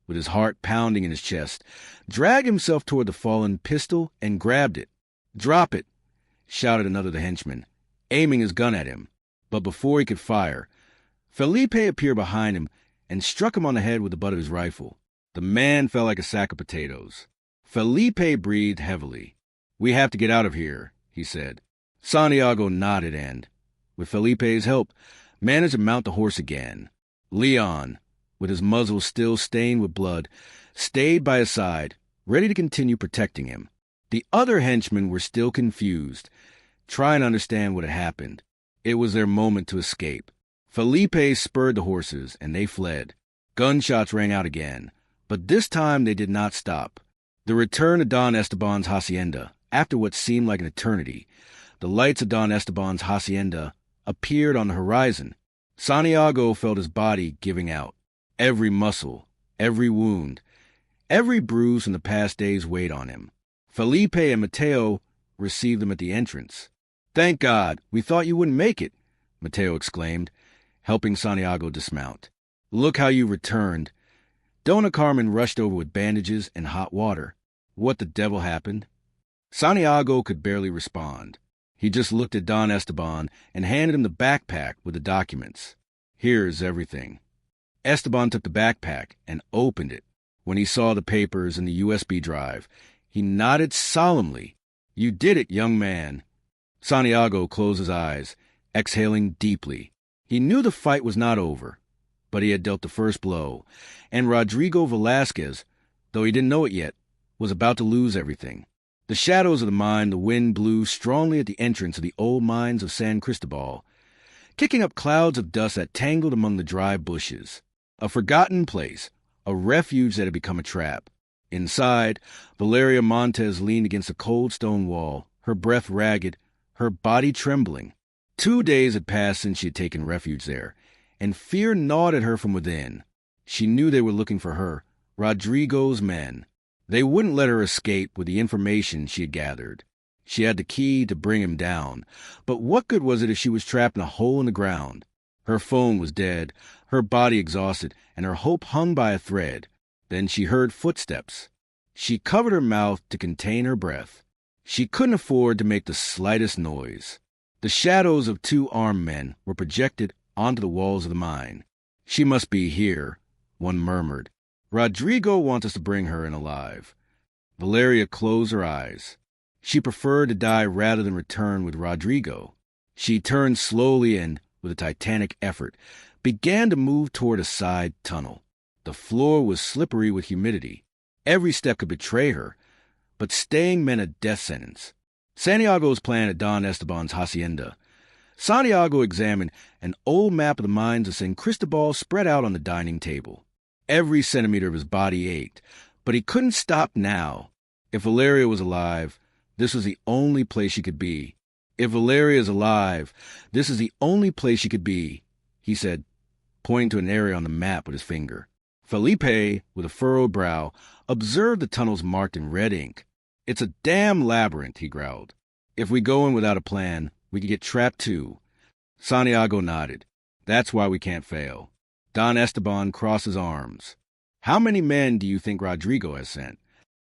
with his heart pounding in his chest, dragged himself toward the fallen pistol and grabbed it. "Drop it," shouted another of the henchmen, aiming his gun at him. But before he could fire, Felipe appeared behind him and struck him on the head with the butt of his rifle. The man fell like a sack of potatoes. Felipe breathed heavily. "We have to get out of here," he said. Santiago nodded and, with Felipe's help, managed to mount the horse again. Leon, with his muzzle still stained with blood, stayed by his side, ready to continue protecting him. The other henchmen were still confused, trying to understand what had happened. It was their moment to escape. Felipe spurred the horses, and they fled. Gunshots rang out again, but this time they did not stop. The return of Don Esteban's hacienda, after what seemed like an eternity, the lights of Don Esteban's hacienda appeared on the horizon. Santiago felt his body giving out. Every muscle, every wound, every bruise from the past days weighed on him. Felipe and Mateo received him at the entrance. "Thank God, we thought you wouldn't make it," Mateo exclaimed, helping Santiago dismount. "Look how you returned." Dona Carmen rushed over with bandages and hot water. What the devil happened? Santiago could barely respond. He just looked at Don Esteban and handed him the backpack with the documents. "Here's everything." Esteban took the backpack and opened it. When he saw the papers and the USB drive, he nodded solemnly. "You did it, young man." Santiago closed his eyes, exhaling deeply. He knew the fight was not over, but he had dealt the first blow, and Rodrigo Velasquez, though he didn't know it yet, was about to lose everything. The shadows of the mine, the wind blew strongly at the entrance of the old mines of San Cristobal, kicking up clouds of dust that tangled among the dry bushes. A forgotten place, a refuge that had become a trap. Inside, Valeria Montes leaned against a cold stone wall, her breath ragged, her body trembling. 2 days had passed since she had taken refuge there, and fear gnawed at her from within. She knew they were looking for her, Rodrigo's men. They wouldn't let her escape with the information she had gathered. She had the key to bring him down, but what good was it if she was trapped in a hole in the ground? Her phone was dead, her body exhausted, and her hope hung by a thread. Then she heard footsteps. She covered her mouth to contain her breath. She couldn't afford to make the slightest noise. The shadows of 2 armed men were projected onto the walls of the mine. "She must be here," one murmured. "Rodrigo wants us to bring her in alive." Valeria closed her eyes. She preferred to die rather than return with Rodrigo. She turned slowly and, with a titanic effort, began to move toward a side tunnel. The floor was slippery with humidity. Every step could betray her, but staying meant a death sentence. Santiago's plan at Don Esteban's hacienda. Santiago examined an old map of the mines of San Cristobal spread out on the dining table. Every centimeter of his body ached, but he couldn't stop now. If Valeria was alive, this was the only place she could be. If Valeria is alive, this is the only place she could be, he said, pointing to an area on the map with his finger. Felipe, with a furrowed brow, observed the tunnels marked in red ink. It's a damn labyrinth, he growled. If we go in without a plan, we could get trapped too. Santiago nodded. That's why we can't fail. Don Esteban crossed his arms. How many men do you think Rodrigo has sent?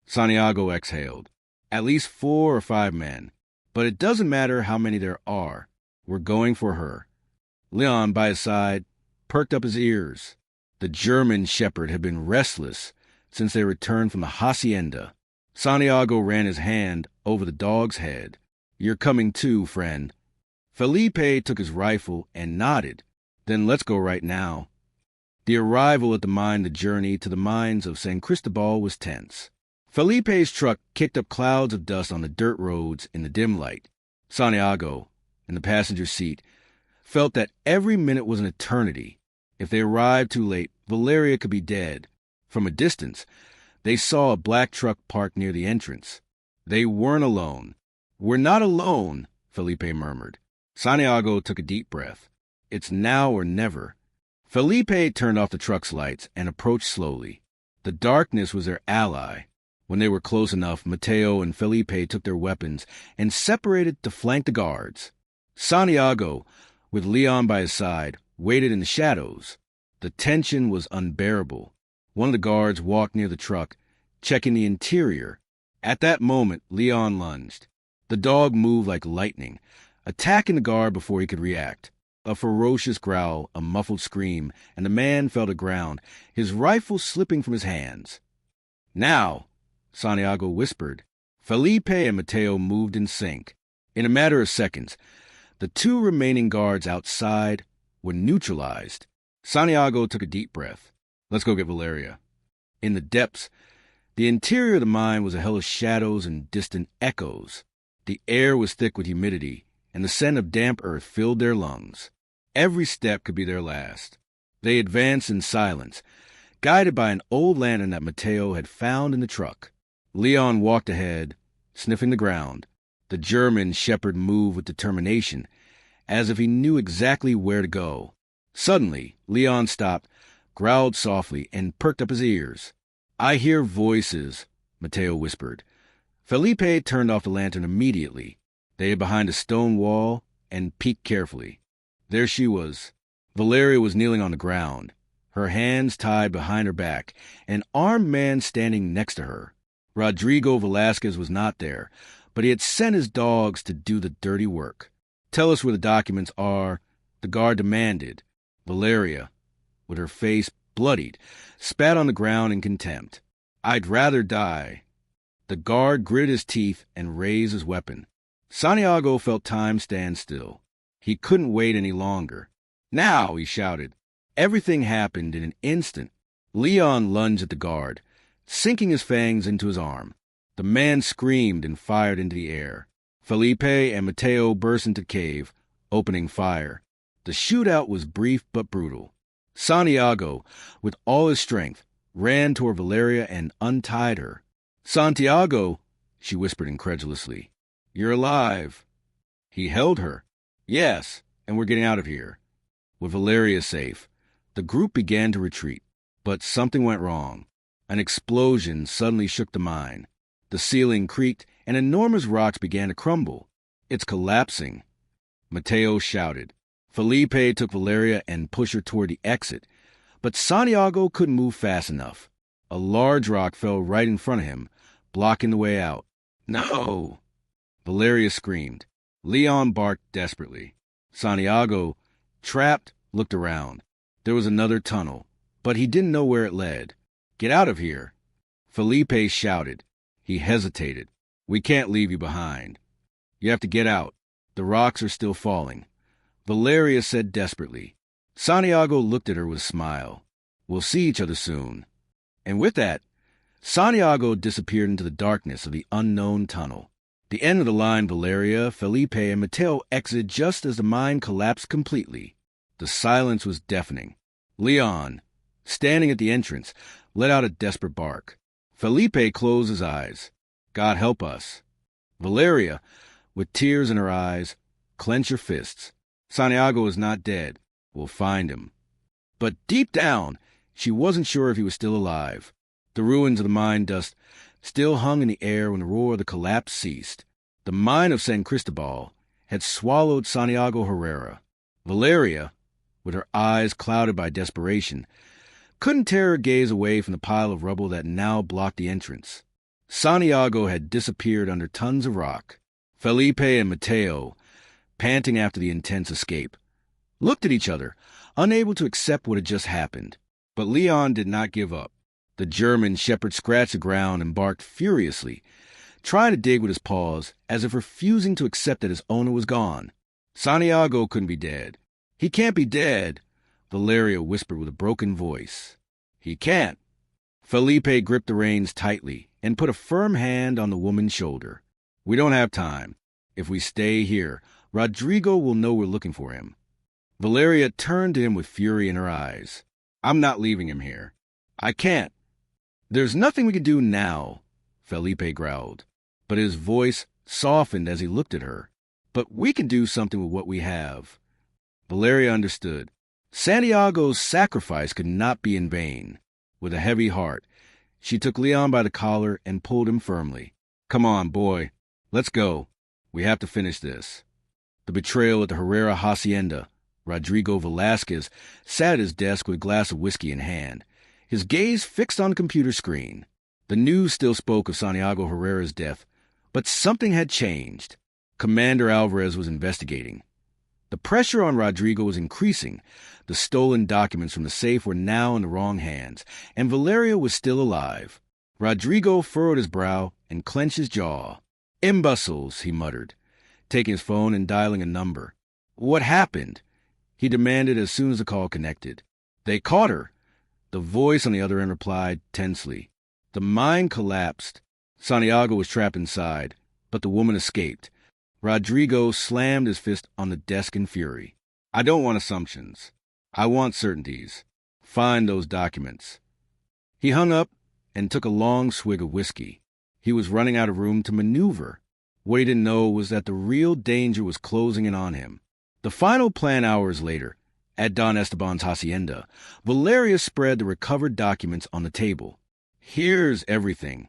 Santiago exhaled. At least 4 or 5 men. But it doesn't matter how many there are. We're going for her. Leon, by his side, perked up his ears. The German shepherd had been restless since they returned from the hacienda. Santiago ran his hand over the dog's head. You're coming too, friend. Felipe took his rifle and nodded. Then let's go right now. The arrival at the mine, the journey to the mines of San Cristobal was tense. Felipe's truck kicked up clouds of dust on the dirt roads in the dim light. Santiago, in the passenger seat, felt that every minute was an eternity. If they arrived too late, Valeria could be dead. From a distance, they saw a black truck parked near the entrance. They weren't alone. We're not alone, Felipe murmured. Santiago took a deep breath. It's now or never. Felipe turned off the truck's lights and approached slowly. The darkness was their ally. When they were close enough, Mateo and Felipe took their weapons and separated to flank the guards. Santiago, with Leon by his side, waited in the shadows. The tension was unbearable. One of the guards walked near the truck, checking the interior. At that moment, Leon lunged. The dog moved like lightning, attacking the guard before he could react. A ferocious growl, a muffled scream, and the man fell to ground, his rifle slipping from his hands. Now, Santiago whispered. Felipe and Mateo moved in sync. In a matter of seconds, the 2 remaining guards outside were neutralized. Santiago took a deep breath. Let's go get Valeria. In the depths, the interior of the mine was a hell of shadows and distant echoes. The air was thick with humidity, and the scent of damp earth filled their lungs. Every step could be their last. They advanced in silence, guided by an old lantern that Mateo had found in the truck. Leon walked ahead, sniffing the ground. The German shepherd moved with determination, as if he knew exactly where to go. Suddenly, Leon stopped, growled softly, and perked up his ears. I hear voices, Mateo whispered. Felipe turned off the lantern immediately. They hid behind a stone wall and peeked carefully. There she was. Valeria was kneeling on the ground, her hands tied behind her back, an armed man standing next to her. Rodrigo Velasquez was not there, but he had sent his dogs to do the dirty work. Tell us where the documents are, the guard demanded. Valeria, with her face bloodied, spat on the ground in contempt. I'd rather die. The guard gritted his teeth and raised his weapon. Santiago felt time stand still. He couldn't wait any longer. Now, he shouted. Everything happened in an instant. Leon lunged at the guard, sinking his fangs into his arm. The man screamed and fired into the air. Felipe and Mateo burst into the cave, opening fire. The shootout was brief but brutal. Santiago, with all his strength, ran toward Valeria and untied her. Santiago, she whispered incredulously. You're alive. He held her. Yes, and we're getting out of here. With Valeria safe, the group began to retreat. But something went wrong. An explosion suddenly shook the mine. The ceiling creaked, and enormous rocks began to crumble. It's collapsing. Mateo shouted. Felipe took Valeria and pushed her toward the exit, but Santiago couldn't move fast enough. A large rock fell right in front of him, blocking the way out. No! Valeria screamed. Leon barked desperately. Santiago, trapped, looked around. There was another tunnel, but he didn't know where it led. Get out of here! Felipe shouted. He hesitated. We can't leave you behind. You have to get out. The rocks are still falling. Valeria said desperately. Santiago looked at her with a smile. We'll see each other soon. And with that, Santiago disappeared into the darkness of the unknown tunnel. The end of the line, Valeria, Felipe, and Mateo exited just as the mine collapsed completely. The silence was deafening. Leon, standing at the entrance, let out a desperate bark. Felipe closed his eyes. God help us. Valeria, with tears in her eyes, clenched her fists. Santiago is not dead. We'll find him. But deep down, she wasn't sure if he was still alive. The ruins of the mine dust still hung in the air when the roar of the collapse ceased. The mine of San Cristobal had swallowed Santiago Herrera. Valeria, with her eyes clouded by desperation, couldn't tear her gaze away from the pile of rubble that now blocked the entrance. Santiago had disappeared under tons of rock. Felipe and Mateo, panting after the intense escape, looked at each other, unable to accept what had just happened. But Leon did not give up. The German shepherd scratched the ground and barked furiously, trying to dig with his paws, as if refusing to accept that his owner was gone. Santiago couldn't be dead. He can't be dead, Valeria whispered with a broken voice. He can't. Felipe gripped the reins tightly and put a firm hand on the woman's shoulder. We don't have time. If we stay here, Rodrigo will know we're looking for him. Valeria turned to him with fury in her eyes. I'm not leaving him here. I can't. There's nothing we can do now, Felipe growled, but his voice softened as he looked at her. But we can do something with what we have. Valeria understood. Santiago's sacrifice could not be in vain. With a heavy heart, she took Leon by the collar and pulled him firmly. Come on, boy. Let's go. We have to finish this. The betrayal at the Herrera Hacienda. Rodrigo Velasquez sat at his desk with a glass of whiskey in hand, his gaze fixed on the computer screen. The news still spoke of Santiago Herrera's death, but something had changed. Commander Alvarez was investigating. The pressure on Rodrigo was increasing. The stolen documents from the safe were now in the wrong hands, and Valeria was still alive. Rodrigo furrowed his brow and clenched his jaw. Imbeciles, he muttered, taking his phone and dialing a number. What happened? He demanded as soon as the call connected. They caught her. The voice on the other end replied tensely. The mine collapsed. Santiago was trapped inside, but the woman escaped. Rodrigo slammed his fist on the desk in fury. I don't want assumptions. I want certainties. Find those documents. He hung up and took a long swig of whiskey. He was running out of room to maneuver. What he didn't know was that the real danger was closing in on him. The final plan hours later, at Don Esteban's hacienda, Valeria spread the recovered documents on the table. Here's everything,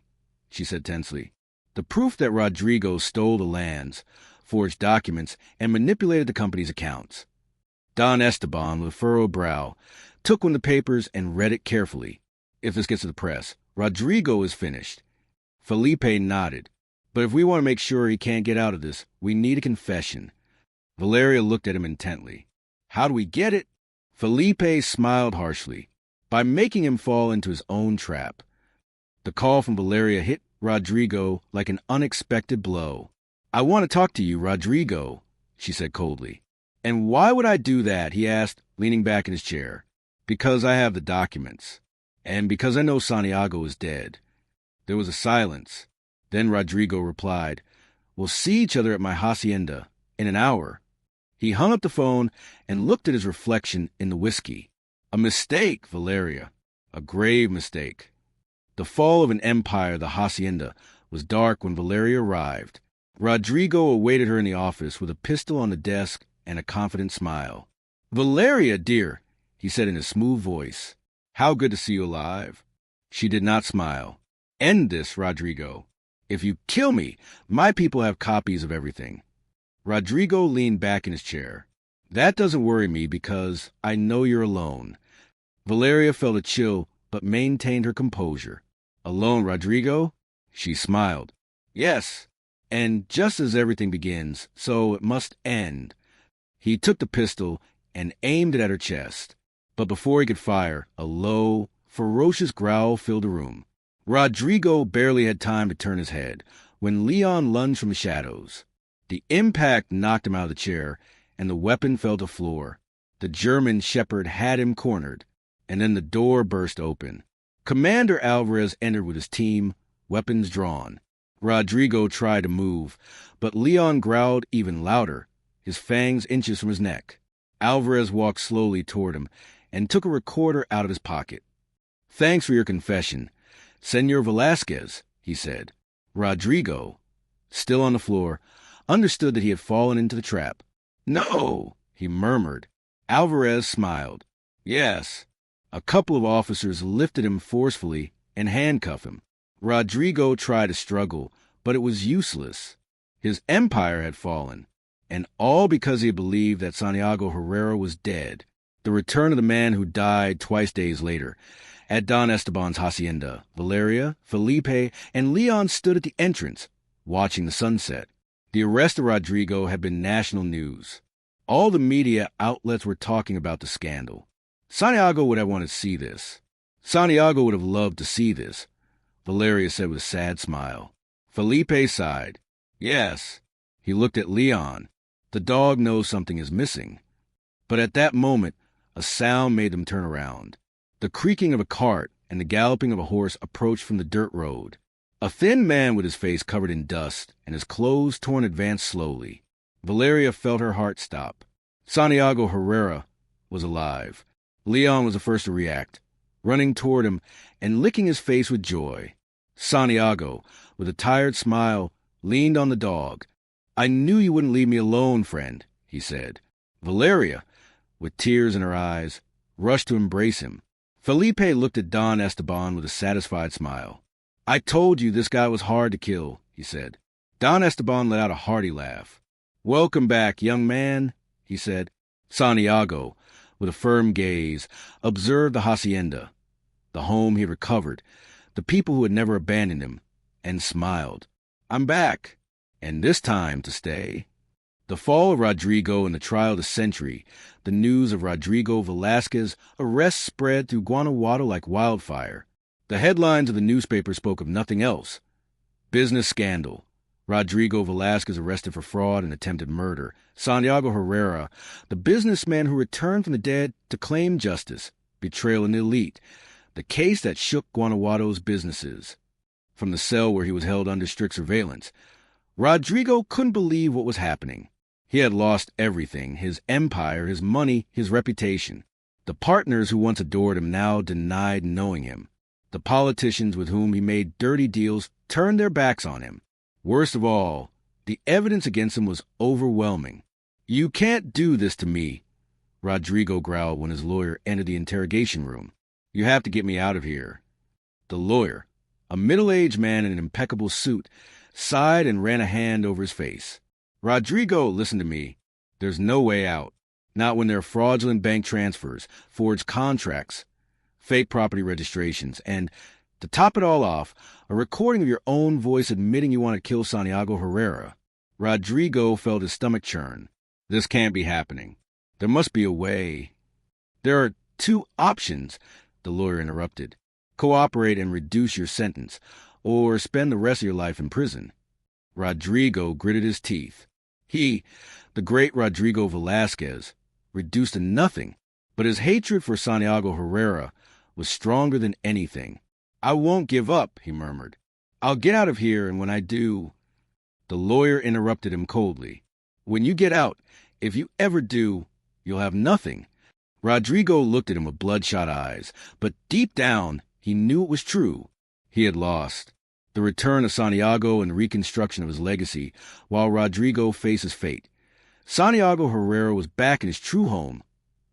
she said tensely. The proof that Rodrigo stole the lands, forged documents, and manipulated the company's accounts. Don Esteban, with a furrowed brow, took one of the papers and read it carefully. If this gets to the press, Rodrigo is finished. Felipe nodded. But if we want to make sure he can't get out of this, we need a confession. Valeria looked at him intently. How do we get it? Felipe smiled harshly. By making him fall into his own trap. The call from Valeria hit Rodrigo like an unexpected blow. I want to talk to you, Rodrigo, she said coldly. And why would I do that? He asked, leaning back in his chair. Because I have the documents. And because I know Santiago is dead. There was a silence. Then Rodrigo replied, We'll see each other at my hacienda in an hour. He hung up the phone and looked at his reflection in the whiskey. A mistake, Valeria. A grave mistake. The fall of an empire, the hacienda, was dark when Valeria arrived. Rodrigo awaited her in the office with a pistol on the desk and a confident smile. Valeria, dear, he said in a smooth voice. How good to see you alive. She did not smile. End this, Rodrigo. If you kill me, my people have copies of everything. Rodrigo leaned back in his chair. That doesn't worry me because I know you're alone. Valeria felt a chill but maintained her composure. Alone, Rodrigo? She smiled. Yes, and just as everything begins, so it must end. He took the pistol and aimed it at her chest. But before he could fire, a low, ferocious growl filled the room. Rodrigo barely had time to turn his head. when Leon lunged from the shadows. The impact knocked him out of the chair, and the weapon fell to the floor. The German shepherd had him cornered, and then the door burst open. Commander Alvarez entered with his team, weapons drawn. Rodrigo tried to move, but Leon growled even louder, his fangs inches from his neck. Alvarez walked slowly toward him and took a recorder out of his pocket. "Thanks for your confession, Senor Velasquez," he said. Rodrigo, still on the floor, understood that he had fallen into the trap. "No," he murmured. Alvarez smiled. "Yes." A couple of officers lifted him forcefully and handcuffed him. Rodrigo tried to struggle, but it was useless. His empire had fallen, and all because he believed that Santiago Herrera was dead. The return of the man who died twice days later. At Don Esteban's hacienda, Valeria, Felipe, and Leon stood at the entrance, watching the sunset. The arrest of Rodrigo had been national news. All the media outlets were talking about the scandal. Santiago would have wanted to see this. Santiago would have loved to see this, Valeria said with a sad smile. Felipe sighed. Yes. He looked at Leon. The dog knows something is missing. But at that moment, a sound made them turn around. The creaking of a cart and the galloping of a horse approached from the dirt road. A thin man with his face covered in dust and his clothes torn advanced slowly. Valeria felt her heart stop. Santiago Herrera was alive. Leon was the first to react, running toward him and licking his face with joy. Santiago, with a tired smile, leaned on the dog. "I knew you wouldn't leave me alone, friend," he said. Valeria, with tears in her eyes, rushed to embrace him. Felipe looked at Don Esteban with a satisfied smile. "I told you this guy was hard to kill," he said. Don Esteban let out a hearty laugh. "Welcome back, young man," he said. Santiago, with a firm gaze, observed the hacienda, the home he had recovered, the people who had never abandoned him, and smiled. "I'm back, and this time to stay." The fall of Rodrigo and the trial of the century, the news of Rodrigo Velasquez's arrest spread through Guanajuato like wildfire. The headlines of the newspaper spoke of nothing else. Business scandal. Rodrigo Velasquez arrested for fraud and attempted murder. Santiago Herrera, the businessman who returned from the dead to claim justice. Betrayal in the elite. The case that shook Guanajuato's businesses. From the cell where he was held under strict surveillance, Rodrigo couldn't believe what was happening. He had lost everything, his empire, his money, his reputation. The partners who once adored him now denied knowing him. The politicians with whom he made dirty deals turned their backs on him. Worst of all, the evidence against him was overwhelming. "You can't do this to me," Rodrigo growled when his lawyer entered the interrogation room. "You have to get me out of here." The lawyer, a middle-aged man in an impeccable suit, sighed and ran a hand over his face. "Rodrigo, listen to me. There's no way out. Not when there are fraudulent bank transfers, forged contracts, fake property registrations, and, to top it all off, a recording of your own voice admitting you want to kill Santiago Herrera." Rodrigo felt his stomach churn. This can't be happening. There must be a way. "There are two options," the lawyer interrupted. "Cooperate and reduce your sentence, or spend the rest of your life in prison." Rodrigo gritted his teeth. He, the great Rodrigo Velasquez, reduced to nothing, but his hatred for Santiago Herrera was stronger than anything. "I won't give up," he murmured. "I'll get out of here, and when I do—" The lawyer interrupted him coldly. "When you get out, if you ever do, you'll have nothing." Rodrigo looked at him with bloodshot eyes, but deep down he knew it was true. He had lost. The return of Santiago and the reconstruction of his legacy, while Rodrigo faced his fate. Santiago Herrera was back in his true home,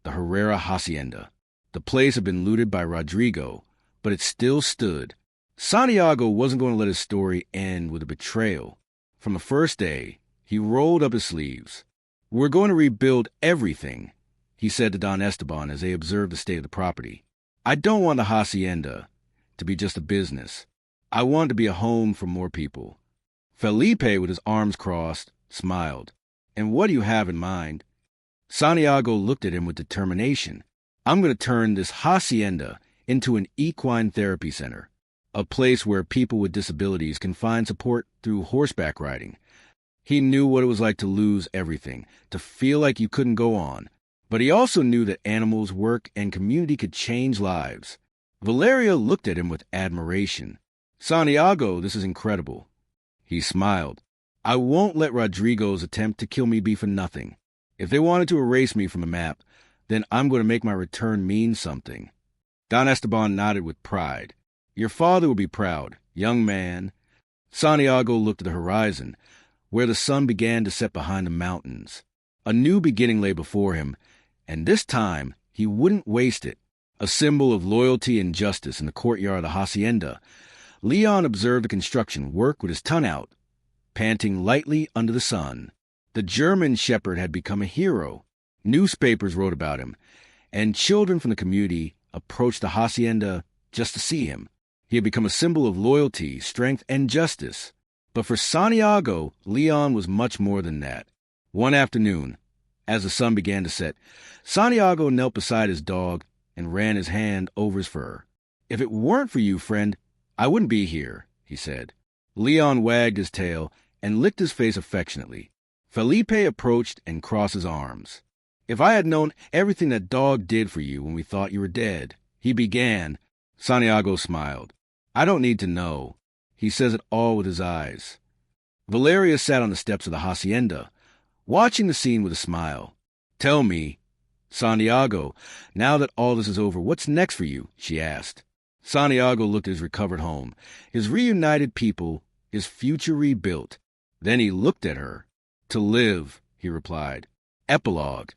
the Herrera Hacienda. The place had been looted by Rodrigo, but it still stood. Santiago wasn't going to let his story end with a betrayal. From the first day, he rolled up his sleeves. "We're going to rebuild everything," he said to Don Esteban as they observed the state of the property. "I don't want the hacienda to be just a business. I want it to be a home for more people." Felipe, with his arms crossed, smiled. "And what do you have in mind?" Santiago looked at him with determination. "I'm going to turn this hacienda into an equine therapy center. a place where people with disabilities can find support through horseback riding. He knew what it was like to lose everything, to feel like you couldn't go on. But he also knew that animals, work, and community could change lives. Valeria looked at him with admiration. "Santiago, this is incredible." He smiled. "I won't let Rodrigo's attempt to kill me be for nothing. If they wanted to erase me from a map, then I'm going to make my return mean something." Don Esteban nodded with pride. "Your father will be proud, young man." Santiago looked at the horizon, where the sun began to set behind the mountains. A new beginning lay before him, and this time he wouldn't waste it. A symbol of loyalty and justice in the courtyard of the hacienda, Leon observed the construction work with his tongue out, panting lightly under the sun. The German shepherd had become a hero. Newspapers wrote about him, and children from the community approached the hacienda just to see him. He had become a symbol of loyalty, strength, and justice. But for Santiago, Leon was much more than that. One afternoon, as the sun began to set, Santiago knelt beside his dog and ran his hand over his fur. "If it weren't for you, friend, I wouldn't be here," he said. Leon wagged his tail and licked his face affectionately. Felipe approached and crossed his arms. "If I had known everything that dog did for you when we thought you were dead," he began. Santiago smiled. "I don't need to know. He says it all with his eyes." Valeria sat on the steps of the hacienda, watching the scene with a smile. "Tell me, Santiago, now that all this is over, what's next for you?" she asked. Santiago looked at his recovered home, his reunited people, his future rebuilt. Then he looked at her. "To live," he replied. Epilogue.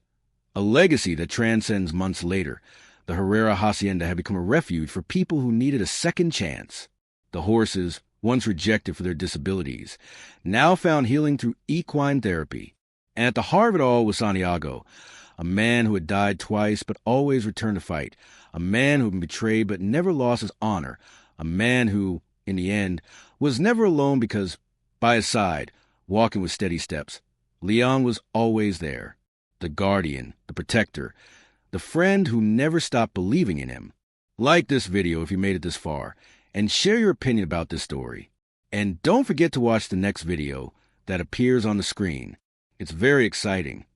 A legacy that transcends months later. The Herrera Hacienda had become a refuge for people who needed a second chance. The horses, once rejected for their disabilities, now found healing through equine therapy. And at the heart of it all was Santiago, a man who had died twice but always returned to fight, a man who had been betrayed but never lost his honor, a man who, in the end, was never alone because, by his side, walking with steady steps, Leon was always there, the guardian, the protector, the friend who never stopped believing in him. Like this video if you made it this far, and share your opinion about this story. And don't forget to watch the next video that appears on the screen. It's very exciting.